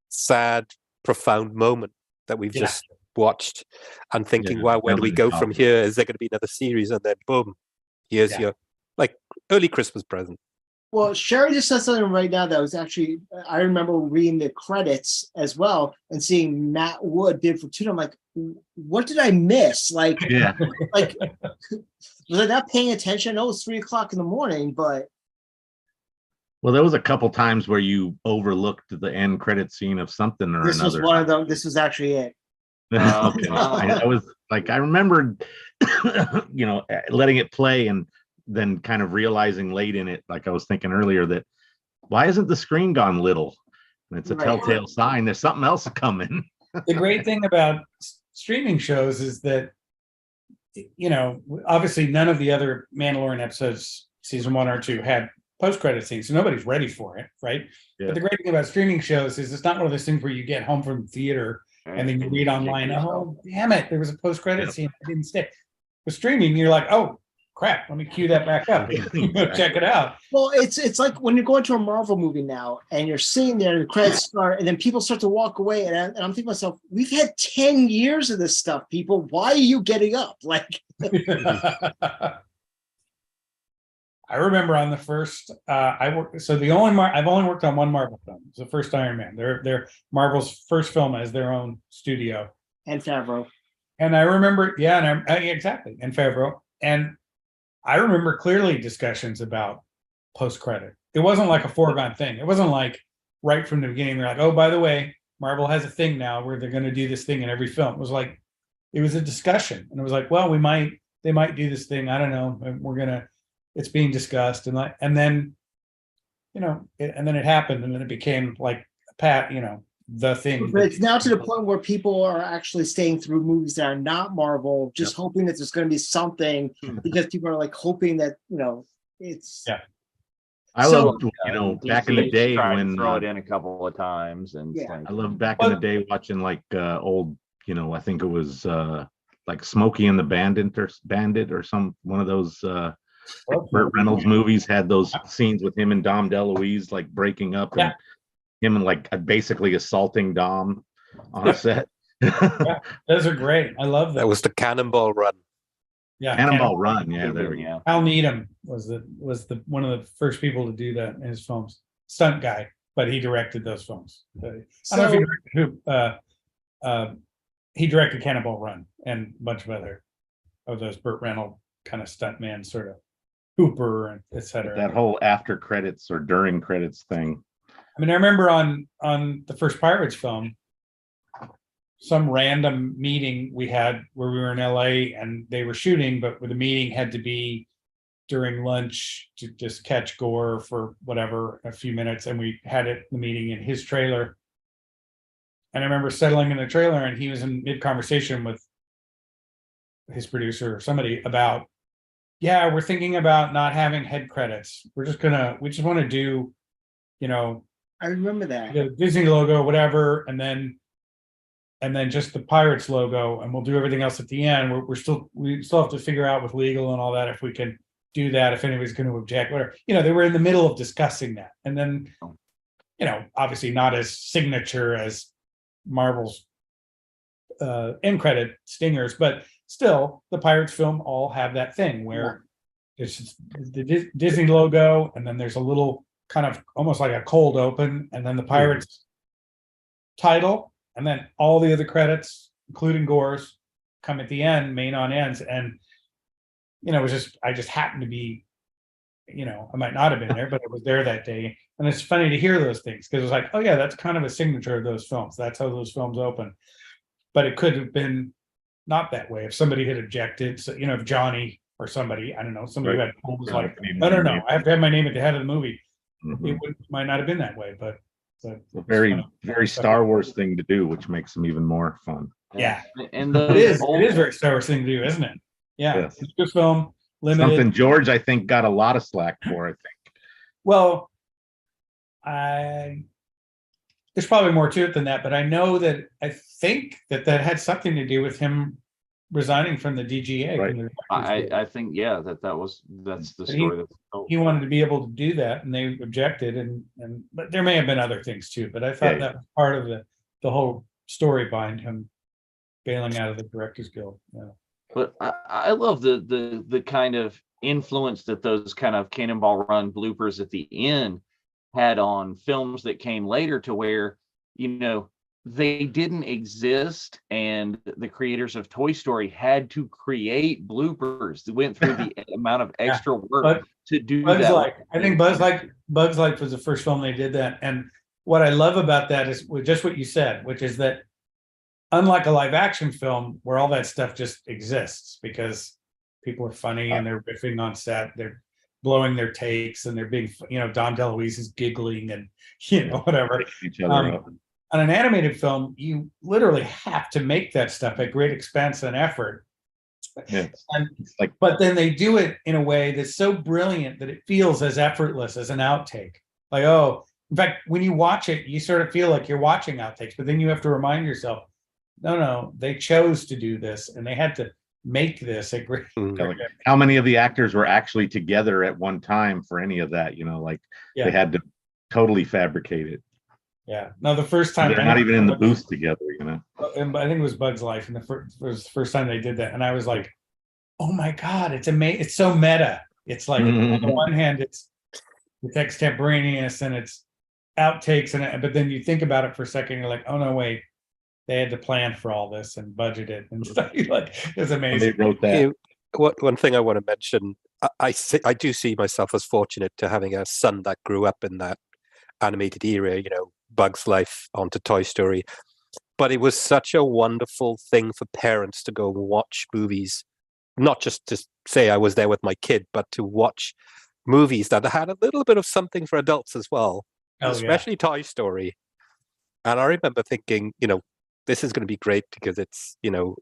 Speaker 3: sad, profound moment that we've just watched, and thinking, wow, where do we go from here? Is there going to be another series? And then boom, here's your like early Christmas present.
Speaker 2: Well, Sherry just said something right now that was actually, I remember reading the credits as well and seeing Matt Wood did for Tuna. I'm like, what did I miss? Like, like, was I not paying attention? I know it's 3:00 in the morning, but.
Speaker 5: Well, there was a couple times where you overlooked the end credit scene of something or
Speaker 2: this
Speaker 5: another.
Speaker 2: This was one of them. This was actually it.
Speaker 5: Okay. I was like, I remembered, letting it play and then kind of realizing late in it, like I was thinking earlier, that why isn't the screen gone little? And it's a telltale sign there's something else coming.
Speaker 4: The great thing about streaming shows is that, obviously none of the other Mandalorian episodes, season 1 or 2, had post-credit scenes, so nobody's ready for it, right? Yeah. But the great thing about streaming shows is it's not one of those things where you get home from the theater and then you read online, oh, damn it, there was a post-credit scene, I didn't stay. With streaming, you're like, oh, crap, let me cue that back up. Check it out.
Speaker 2: Well, it's like when you're going to a Marvel movie now and you're sitting there, the credits start, and then people start to walk away, and I'm thinking to myself, we've had 10 years of this stuff, people. Why are you getting up? Like,
Speaker 4: I remember on the first, I've only worked on one Marvel film. It's the first Iron Man. They're Marvel's first film as their own studio.
Speaker 2: And Favreau.
Speaker 4: And I remember, exactly, and Favreau. And I remember clearly discussions about post-credit. It wasn't like a foregone thing. It wasn't like right from the beginning, they're like, oh, by the way, Marvel has a thing now where they're going to do this thing in every film. It was like, it was a discussion. And it was like, well, they might do this thing. I don't know. It's being discussed. And then it happened. And then it became like the thing.
Speaker 2: But it's now to the point where people are actually staying through movies that are not Marvel, just hoping that there's going to be something, because people are like hoping that it's.
Speaker 5: Yeah, I love back in the day when
Speaker 1: throw it in a couple of times, and
Speaker 5: I love back in the day watching like old, I think it was like Smokey and the Bandit or one of those Burt Reynolds movies had those scenes with him and Dom DeLuise like breaking up and him and like basically assaulting Dom on a set.
Speaker 4: Those are great. I love that.
Speaker 3: That was the Cannonball Run.
Speaker 4: Yeah,
Speaker 5: Cannonball Run. Yeah, there we go.
Speaker 4: Hal Needham was one of the first people to do that in his films. Stunt guy, but he directed those films. I don't know if he directed he directed Cannonball Run and a bunch of other of those Burt Reynolds kind of stuntman sort of Hooper and etc.
Speaker 5: That whole after credits or during credits thing.
Speaker 4: I mean, I remember on the first Pirates film, some random meeting we had where we were in LA and they were shooting, but the meeting had to be during lunch to just catch Gore for whatever, a few minutes. And we had the meeting in his trailer. And I remember settling in the trailer and he was in mid-conversation with his producer or somebody about, we're thinking about not having head credits. We just want to do,
Speaker 2: I remember that.
Speaker 4: The Disney logo, whatever, and then just the Pirates logo, and we'll do everything else at the end. We still have to figure out with legal and all that if we can do that, if anybody's going to object, whatever. They were in the middle of discussing that. And then, obviously not as signature as Marvel's end credit stingers, but still the Pirates film all have that thing where it's the Disney logo, and then there's a little kind of almost like a cold open, and then the Pirates title, and then all the other credits, including Gore's, come at the end, main on ends. And it was I just happened to be, I might not have been there, but I was there that day. And it's funny to hear those things because it was like, oh yeah, that's kind of a signature of those films. That's how those films open. But it could have been not that way if somebody had objected. So, if Johnny or somebody, I don't know, somebody who had was like, no, I have to have my name at the head of the movie. It might not have been that way, but So
Speaker 5: A
Speaker 4: it's
Speaker 5: very,
Speaker 4: funny.
Speaker 5: very Star Wars thing to do, which makes them even more fun.
Speaker 4: Yeah.
Speaker 1: And
Speaker 4: It
Speaker 1: those
Speaker 4: is.
Speaker 1: old,
Speaker 4: It is very Star Wars thing to do, isn't it? Yeah.
Speaker 5: Yes.
Speaker 4: It's good film, limited.
Speaker 5: Something George, I think, got a lot of slack for, I think.
Speaker 4: Well, there's probably more to it than that, but I know that I think that had something to do with him resigning from the DGA.
Speaker 5: Right.
Speaker 4: From the Directors Guild.
Speaker 1: I think, yeah, that's the
Speaker 4: But
Speaker 1: story that's told.
Speaker 4: He wanted to be able to do that, and they objected, and but there may have been other things too. But I thought
Speaker 5: Yeah.
Speaker 4: that was part of the whole story behind him bailing out of the Directors Guild. Yeah.
Speaker 1: But I love the kind of influence that those kind of Cannonball Run bloopers at the end had on films that came later, to where, you know, they didn't exist, and the creators of Toy Story had to create bloopers. They went through the amount of extra work
Speaker 4: But
Speaker 1: to do
Speaker 4: Bugs
Speaker 1: that.
Speaker 4: Life. I think Bugs Life was the first film they did that. And what I love about that is just what you said, which is that unlike a live action film where all that stuff just exists because people are funny and they're riffing on set, they're blowing their takes and they're being, you know, Dom DeLuise is giggling and, you know, whatever.
Speaker 5: Each other up.
Speaker 4: On an animated film, you literally have to make that stuff at great expense and effort.
Speaker 5: Yeah.
Speaker 4: And,
Speaker 5: It's like,
Speaker 4: but then they do it in a way that's so brilliant that it feels as effortless as an outtake. Like, oh, in fact, when you watch it, you sort of feel like you're watching outtakes, but then you have to remind yourself, no, they chose to do this and they had to make this a great.
Speaker 5: like, how many of the actors were actually together at one time for any of that? You know, like they had to totally fabricate it.
Speaker 4: Yeah. No, the first time
Speaker 5: They're not even in the booth together, you know.
Speaker 4: And I think it was Bugs Life, and was the first time they did that, and I was like, "Oh my god, it's amazing! It's so meta. It's like on the one hand, it's extemporaneous and it's outtakes, but then you think about it for a second, you're like, oh no, wait, they had to plan for all this and budget it and stuff. Like, it's amazing.
Speaker 5: They wrote that.
Speaker 3: One thing I want to mention, I do see myself as fortunate to having a son that grew up in that animated era, you know, Bugs Life onto Toy Story. But it was such a wonderful thing for parents to go and watch movies, not just to say I was there with my kid, but to watch movies that had a little bit of something for adults as well, especially Toy Story. And I remember thinking, you know, this is going to be great because it's one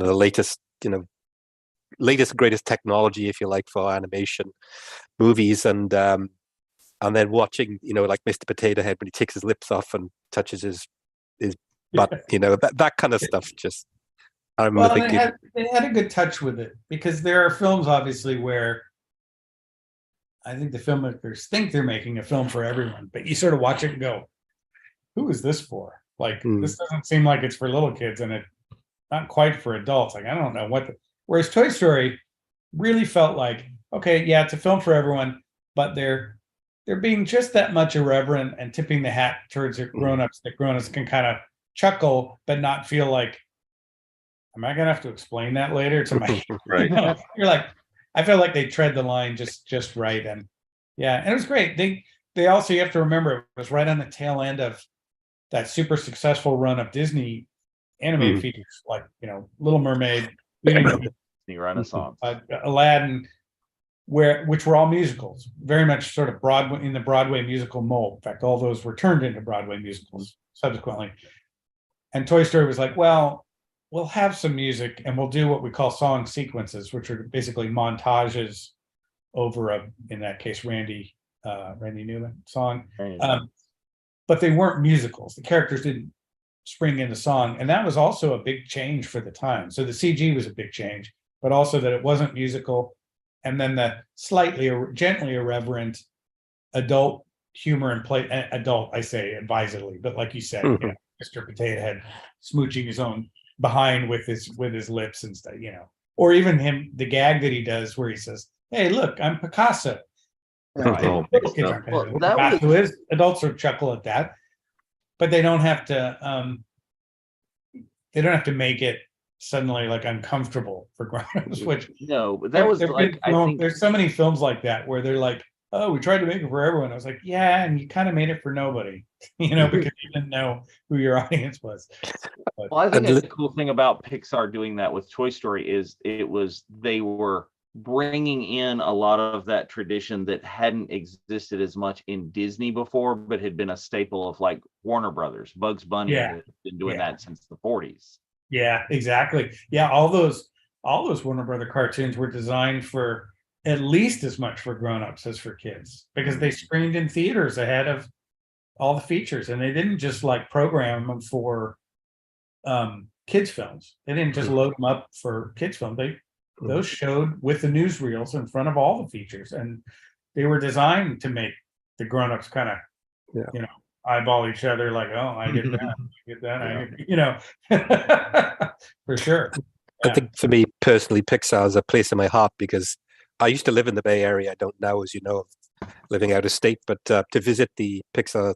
Speaker 3: of the latest greatest technology, if you like, for animation movies, and then watching, you know, like Mr. Potato Head when he takes his lips off and touches his butt, you know, that kind of stuff. Just I remember thinking
Speaker 4: they had a good touch with it, because there are films obviously where I think the filmmakers think they're making a film for everyone, but you sort of watch it and go, who is this for? Like, this doesn't seem like it's for little kids, and it's not quite for adults. Like, I don't know whereas Toy Story really felt like, okay, yeah, it's a film for everyone, but they're being just that much irreverent and tipping the hat towards grown-ups that grown-ups can kind of chuckle, but not feel like, am I gonna have to explain that later to my
Speaker 5: Right.
Speaker 4: You know, you're like, I feel like they tread the line just right. And yeah, and it was great. They also, you have to remember, it was right on the tail end of that super successful run of Disney animated features, like, you know, Little Mermaid,
Speaker 1: Disney Renaissance,
Speaker 4: Aladdin, which were all musicals, very much sort of Broadway, in the Broadway musical mold. In fact, all those were turned into Broadway musicals subsequently. And Toy Story was like, well, we'll have some music and we'll do what we call song sequences, which are basically montages over in that case, Randy Newman song. But they weren't musicals. The characters didn't spring into song. And that was also a big change for the time. So the CG was a big change, but also that it wasn't musical. And then the gently irreverent adult humor and play, adult, I say advisedly, but like you said, you know, Mr. Potato Head smooching his own behind with his lips and stuff, you know, or even the gag that he does where he says, "Hey, look, I'm Picasso." Right. Adults will chuckle at that, but they don't have to. They don't have to make it suddenly like uncomfortable for grown-ups. Which
Speaker 1: no, but that was like, I think
Speaker 4: there's so many films like that where they're like, "Oh, we tried to make it for everyone." I was like, "Yeah," and you kind of made it for nobody, you know, because you didn't know who your audience was. But,
Speaker 1: well, I think that's the cool thing about Pixar doing that with Toy Story is they were bringing in a lot of that tradition that hadn't existed as much in Disney before, but had been a staple of like Warner Brothers. Bugs Bunny
Speaker 4: Yeah.
Speaker 1: had been doing
Speaker 4: Yeah.
Speaker 1: that since the 40s.
Speaker 4: Yeah, exactly. Yeah, all those Warner Brother cartoons were designed for at least as much for grown-ups as for kids, because they screened in theaters ahead of all the features, and they didn't just like program them for kids films. They didn't just load them up for kids film. Those showed with the newsreels in front of all the features, and they were designed to make the grown-ups kind of you know, eyeball each other like, oh, I get that, I get that, I get, you know, for sure.
Speaker 3: I think for me personally, Pixar is a place in my heart because I used to live in the Bay Area. I don't now, as you know, living out of state, but to visit the Pixar,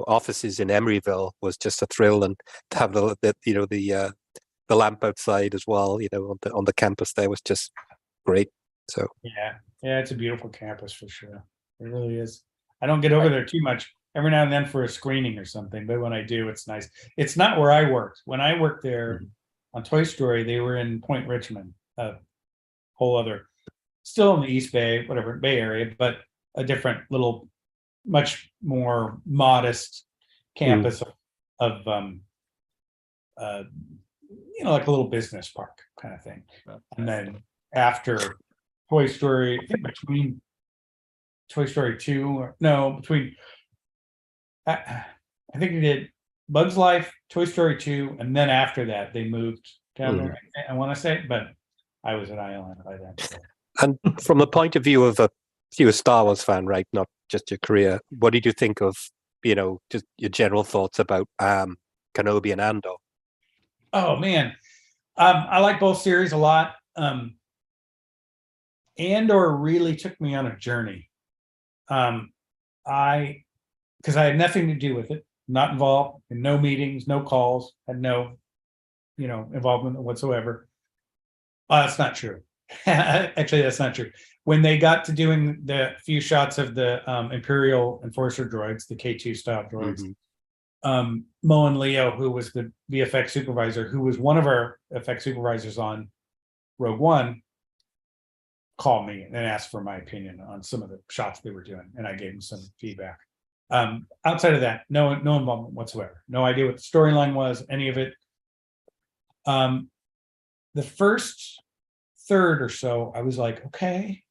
Speaker 3: offices in Emeryville was just a thrill, and to have the lamp outside as well, on the campus there was just great. So
Speaker 4: yeah, it's a beautiful campus for sure. It really is. I don't get over there too much. Every now and then for a screening or something, but when I do, it's nice. It's not where I worked. When I worked there on Toy Story, they were in Point Richmond, a whole other, still in the East Bay, whatever, Bay Area, but a different little, much more modest campus of like a little business park kind of thing. And then after Toy Story, I think between Toy Story 2, between I think he did Bugs Life, Toy Story 2, and then after that they moved down there, I want to say, but I was at Island by then. So.
Speaker 3: And from the point of view of you're a Star Wars fan, right? Not just your career. What did you think of, just your general thoughts about Kenobi and Andor?
Speaker 4: Oh man, I like both series a lot. Andor really took me on a journey. Because I had nothing to do with it, not involved in no meetings, no calls, had no, involvement whatsoever. That's not true. Actually, that's not true. When they got to doing the few shots of the Imperial Enforcer droids, the K2 style droids, Mo and Leo, who was the VFX supervisor, who was one of our effects supervisors on Rogue One, called me and asked for my opinion on some of the shots they were doing, and I gave him some feedback. Outside of that, no involvement whatsoever. No idea what the storyline was, any of it. The first third or so, I was like, okay,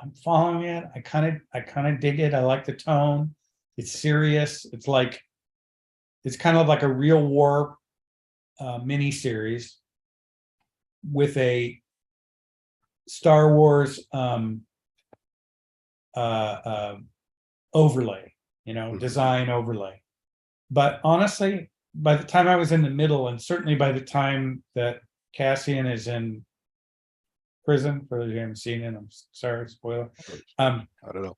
Speaker 4: I'm following it. I kind of dig it. I like the tone. It's serious. It's kind of like a real war mini series with a Star Wars overlay, design overlay. But honestly, by the time I was in the middle, and certainly by the time that Cassian is in prison, for those who haven't seen it, I'm sorry, spoiler.
Speaker 3: I don't know.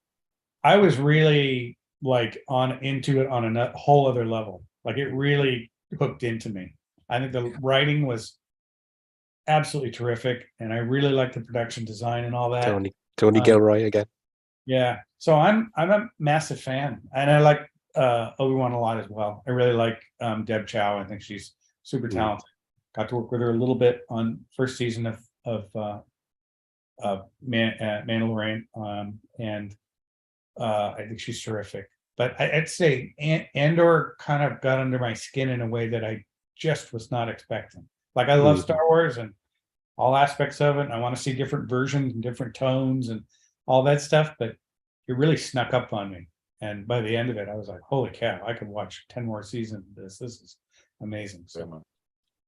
Speaker 4: I was really into it on a whole other level. Like, it really hooked into me. I think the writing was absolutely terrific, and I really like the production design and all that.
Speaker 3: Tony Gilroy again.
Speaker 4: Yeah, so I'm a massive fan, and I like Obi-Wan a lot as well. I really like Deb Chow. I think she's super talented. Got to work with her a little bit on first season of Mandalorian, and I think she's terrific. But I'd say Andor kind of got under my skin in a way that I just was not expecting. Like, I love Star Wars and all aspects of it. I want to see different versions and different tones and all that stuff, but it really snuck up on me. And by the end of it, I was like, holy cow, I could watch 10 more seasons of this. This is amazing. So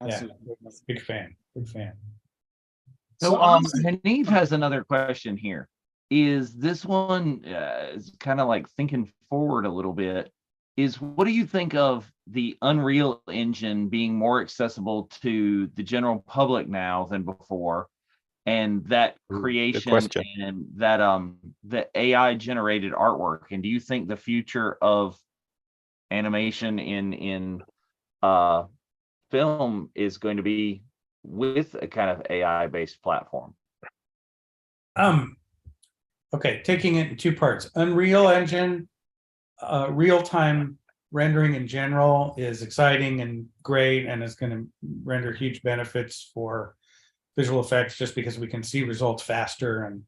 Speaker 4: yeah, big fan.
Speaker 1: So Hanif has another question here. Is this one is kind of like thinking forward a little bit? Is what do you think of the Unreal Engine being more accessible to the general public now than before, and that creation and that the AI generated artwork? And do you think the future of animation in film is going to be with a kind of AI based platform?
Speaker 4: Okay, taking it in two parts. Unreal Engine, real-time rendering in general is exciting and great, and it's going to render huge benefits for visual effects just because we can see results faster and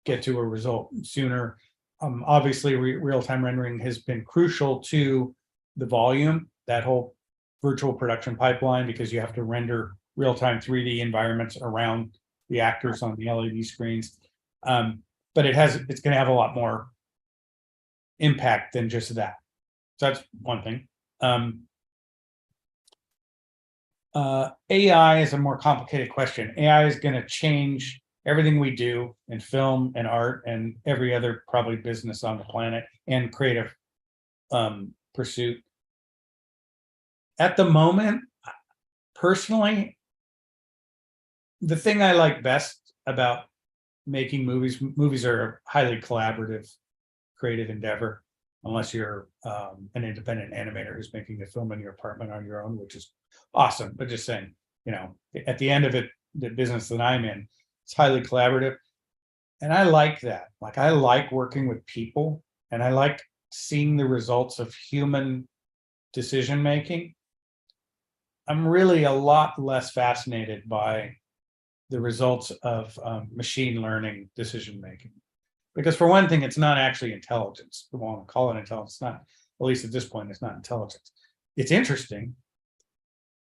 Speaker 4: get to a result sooner. Obviously, real-time rendering has been crucial to the volume, that whole virtual production pipeline, because you have to render real-time 3D environments around the actors on the LED screens. But it's going to have a lot more impact than just that. So that's one thing. AI is a more complicated question. AI is going to change everything we do in film and art and every other probably business on the planet and creative pursuit. At the moment, personally, the thing I like best about making movies are a highly collaborative, creative endeavor, unless you're an independent animator who's making a film in your apartment on your own, which is awesome. But just saying, at the end of it, the business that I'm in, it's highly collaborative. And I like that. Like, I like working with people, and I like seeing the results of human decision making. I'm really a lot less fascinated by the results of machine learning decision making, because for one thing, it's not actually intelligence. We want to call it intelligence. It's not, at least at this point, it's not intelligence. It's interesting.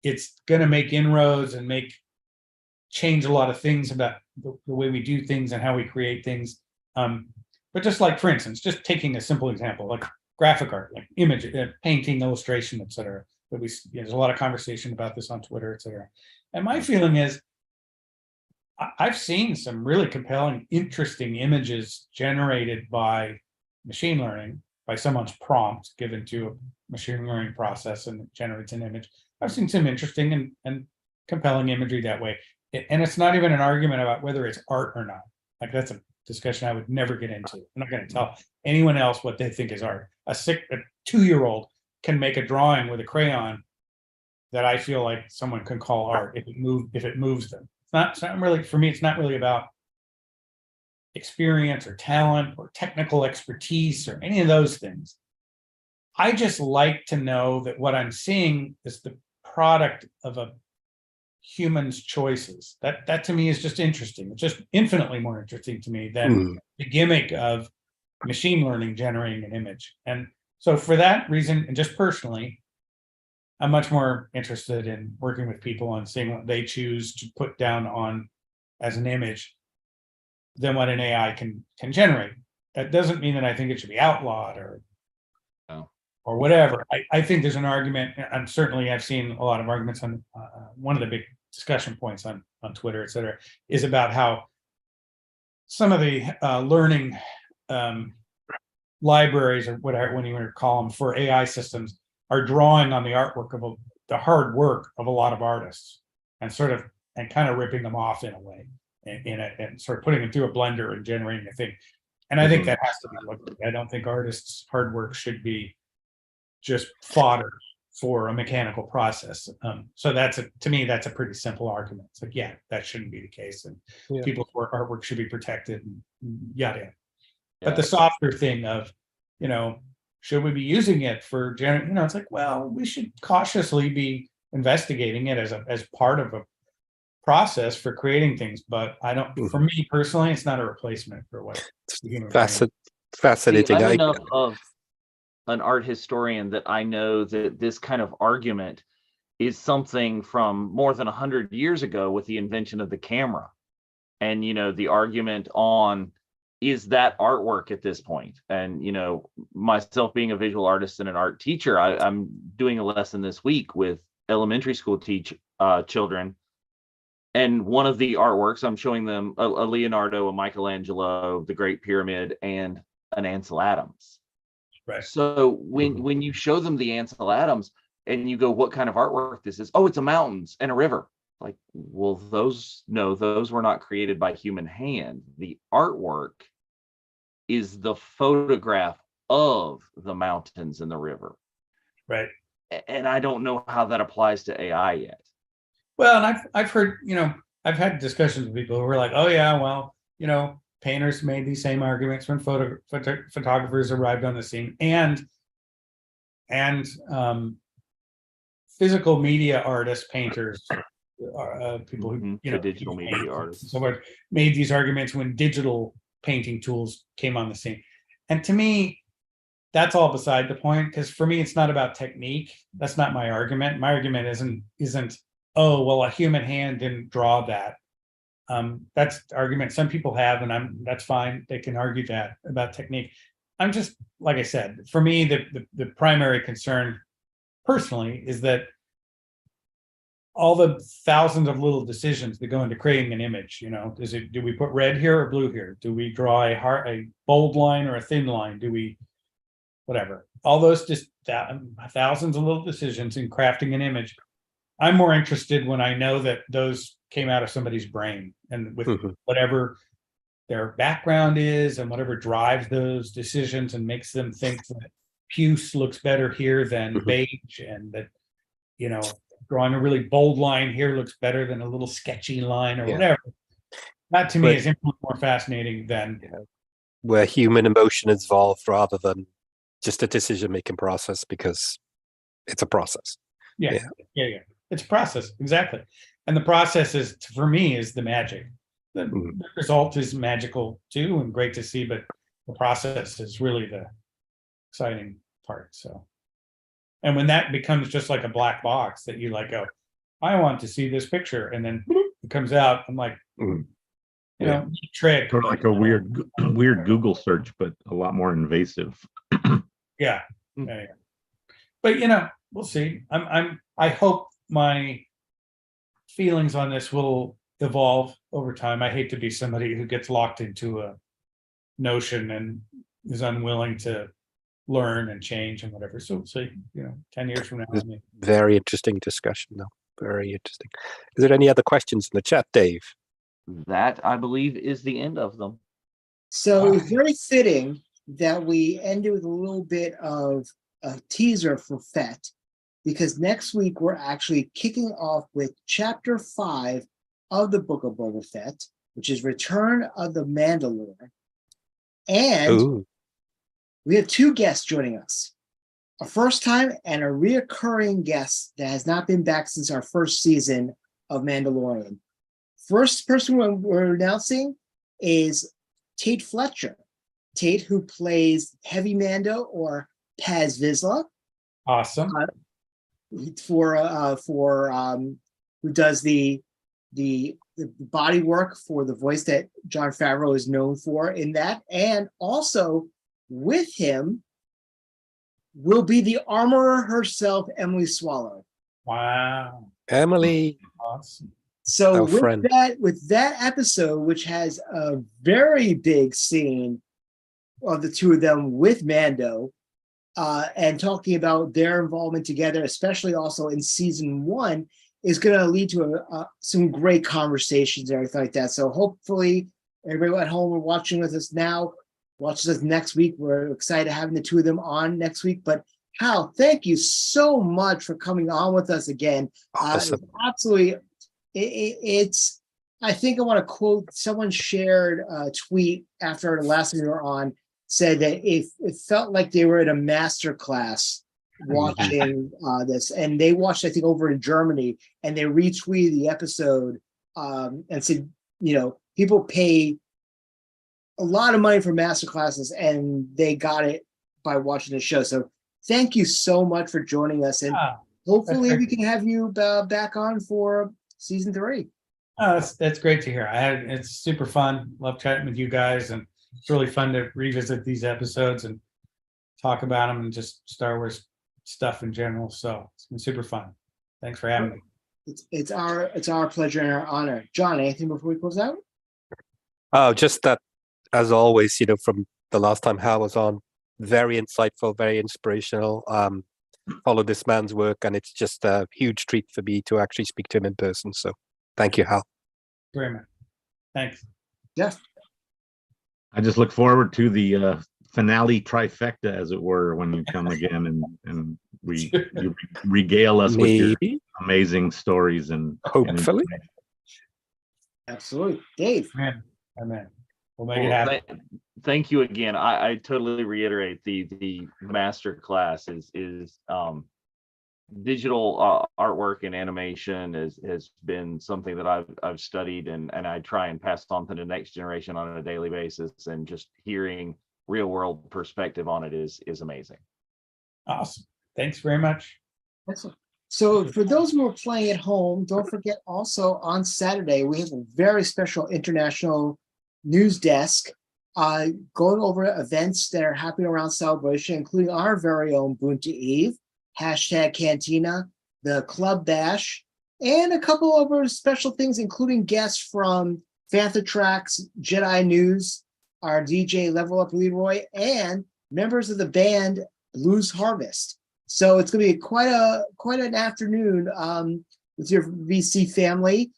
Speaker 4: It's going to make inroads and change a lot of things about the way we do things and how we create things. But just like, for instance, just taking a simple example, like graphic art, like image, painting, illustration, etc. But there's a lot of conversation about this on Twitter, etc. And my feeling is, I've seen some really compelling, interesting images generated by machine learning, by someone's prompt given to a machine learning process, and it generates an image. I've seen some interesting and compelling imagery that way. And it's not even an argument about whether it's art or not. Like, that's a discussion I would never get into. I'm not going to tell anyone else what they think is art. A 2-year-old can make a drawing with a crayon that I feel like someone can call art if it moves them. It's not really, for me, it's not really about experience or talent or technical expertise or any of those things. I just like to know that what I'm seeing is the product of a human's choices. That to me is just interesting. It's just infinitely more interesting to me than the gimmick of machine learning generating an image. And so for that reason, and just personally, I'm much more interested in working with people on seeing what they choose to put down on as an image than what an AI can generate. That doesn't mean that I think it should be outlawed or whatever. I think there's an argument, and certainly I've seen a lot of arguments on one of the big discussion points on Twitter, et cetera, is about how some of the learning libraries, or whatever, when you want to call them, for AI systems, are drawing on the artwork of the hard work of a lot of artists, and kind of ripping them off in a way, and sort of putting them through a blender and generating a thing. And I think that has to be looked at. I don't think artists' hard work should be just fodder for a mechanical process. So to me, that's a pretty simple argument. It's like, yeah, that shouldn't be the case, and people's artwork should be protected, and yada yada. But the softer thing of, should we be using it for it's like, well, we should cautiously be investigating it as part of a process for creating things. But I don't, for me personally, it's not a replacement for what
Speaker 3: fascinating.
Speaker 1: See, I'm enough of an art historian that I know that this kind of argument is something from more than 100 years ago with the invention of the camera. And, the argument on, is that artwork at this point? And, myself being a visual artist and an art teacher, I'm doing a lesson this week with elementary school children. And one of the artworks, I'm showing them a Leonardo, a Michelangelo, the Great Pyramid, and an Ansel Adams.
Speaker 4: Right.
Speaker 1: So when you show them the Ansel Adams and you go, what kind of artwork this is? Oh, it's a mountains and a river. Like, well, those were not created by human hand. The artwork is the photograph of the mountains and the river.
Speaker 4: Right.
Speaker 1: And I don't know how that applies to AI yet.
Speaker 4: Well, and I've heard, I've had discussions with people who were like, oh yeah, well, painters made these same arguments when photographers arrived on the scene, and physical media artists, painters, people who
Speaker 1: the digital media artists.
Speaker 4: So what made these arguments when digital painting tools came on the scene. And to me, that's all beside the point, because for me, it's not about technique. That's not my argument. My argument isn't, oh, well, a human hand didn't draw that. That's the argument some people have, and that's fine. They can argue that about technique. I'm just, like I said, for me, the primary concern personally is that all the thousands of little decisions that go into creating an image, do we put red here or blue here? Do we draw a bold line or a thin line? Do we, whatever, all those just thousands of little decisions in crafting an image. I'm more interested when I know that those came out of somebody's brain, and with whatever their background is and whatever drives those decisions and makes them think that puce looks better here than beige, and that, drawing a really bold line here looks better than a little sketchy line or whatever. That to me is infinitely more fascinating than
Speaker 3: where human emotion is involved rather than just a decision-making process, because it's a process.
Speaker 4: Yeah. It's a process, exactly. And the process is, for me, is the magic. The result is magical too, and great to see, but the process is really the exciting part. So, and when that becomes just like a black box that you go, I want to see this picture, and then it comes out, I'm like, trick.
Speaker 5: Sort of like a weird Google search, but a lot more invasive.
Speaker 4: Yeah. But we'll see. I hope my feelings on this will evolve over time. I hate to be somebody who gets locked into a notion and is unwilling to learn and change and whatever. So we'll see, 10 years from now.
Speaker 3: Very interesting discussion, though. Very interesting. Is there any other questions in the chat, Dave?
Speaker 1: That, I believe, is the end of them.
Speaker 2: So it's very fitting that we ended with a little bit of a teaser for FET, because next week we're actually kicking off with Chapter 5 of the Book of Boba Fett, which is Return of the Mandalorian. And we have two guests joining us. A first time and a reoccurring guest that has not been back since our first season of Mandalorian. First person we're announcing is Tate Fletcher. Tate, who plays Heavy Mando or Paz Vizsla.
Speaker 4: Awesome.
Speaker 2: Who does the body work for the voice that Jon Favreau is known for in that. And also with him will be the armorer herself, Emily Swallow.
Speaker 4: Wow.
Speaker 3: Emily.
Speaker 4: Awesome.
Speaker 2: So with that episode, which has a very big scene of the two of them with Mando, and talking about their involvement together, especially also in season 1, is going to lead to some great conversations and everything like that. So hopefully everybody at home watching with us now, watches us next week. We're excited having the two of them on next week. But Hal, thank you so much for coming on with us again.
Speaker 3: Awesome.
Speaker 2: Absolutely. It's, I think I want to quote, someone shared a tweet after the last time we were on, said that it felt like they were in a master class watching this, and they watched, I think, over in Germany, and they retweeted the episode and said, people pay a lot of money for master classes, and they got it by watching the show. So thank you so much for joining us, and hopefully we can have you back on for season 3.
Speaker 4: Oh, that's great to hear. It's super fun. Love chatting with you guys, and it's really fun to revisit these episodes and talk about them and just Star Wars stuff in general. So it's been super fun. Thanks for having me.
Speaker 2: It's our pleasure and our honor. John, anything before we close out?
Speaker 3: Oh, just that, as always, from the last time Hal was on, very insightful, very inspirational. Follow this man's work, and it's just a huge treat for me to actually speak to him in person. So thank you, Hal.
Speaker 4: Very much. Thanks.
Speaker 2: Yeah.
Speaker 5: I just look forward to the finale trifecta, as it were, when you come again and you regale us with your amazing stories and
Speaker 3: hopefully.
Speaker 2: Absolutely. Dave.
Speaker 4: Amen. We'll make it happen.
Speaker 1: Thank you again. I totally reiterate the master class is digital artwork and animation has been something that I've studied, and I try and pass on to the next generation on a daily basis, and just hearing real world perspective on it is amazing.
Speaker 4: Awesome. Thanks very much.
Speaker 2: Excellent. So for those who are playing at home, don't forget also on Saturday, we have a very special international news desk going over events that are happening around Celebration, including our very own Bunta Eve, hashtag Cantina, the Club Bash, and a couple of other special things, including guests from Fantha Tracks, Jedi News, our DJ Level Up Leroy, and members of the band Blues Harvest. So it's going to be quite an afternoon with your VC family,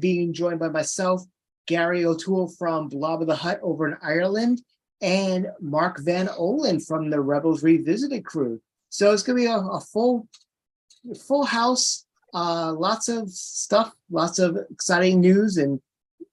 Speaker 2: being joined by myself, Gary O'Toole from Blob of the Hut over in Ireland, and Mark Van Olen from the Rebels Revisited crew. So it's going to be a full house, lots of stuff, lots of exciting news and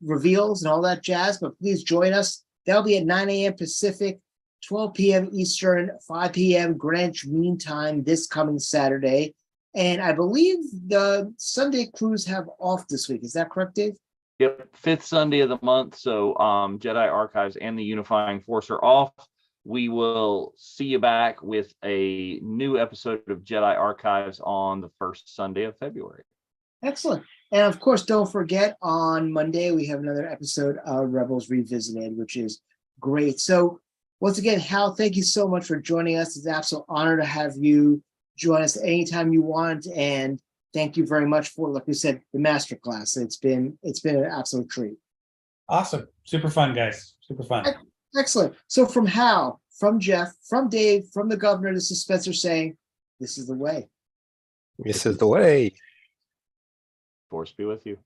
Speaker 2: reveals and all that jazz. But please join us. That'll be at 9 a.m. Pacific, 12 p.m. Eastern, 5 p.m. Greenwich Mean Time this coming Saturday. And I believe the Sunday crews have off this week. Is that correct, Dave?
Speaker 1: Yep, 5th Sunday of the month. So Jedi Archives and the Unifying Force are off. We will see you back with a new episode of Jedi Archives on the first Sunday of February.
Speaker 2: Excellent. And of course, don't forget on Monday, we have another episode of Rebels Revisited, which is great. So once again, Hal, thank you so much for joining us. It's an absolute honor to have you join us anytime you want. And thank you very much for, like we said, the masterclass. It's been an absolute treat.
Speaker 4: Awesome. Super fun, guys. Super fun.
Speaker 2: Excellent. So from Hal, from Jeff, from Dave, from the governor, this is Spencer saying, this is the way.
Speaker 3: This is the way.
Speaker 1: Force be with you.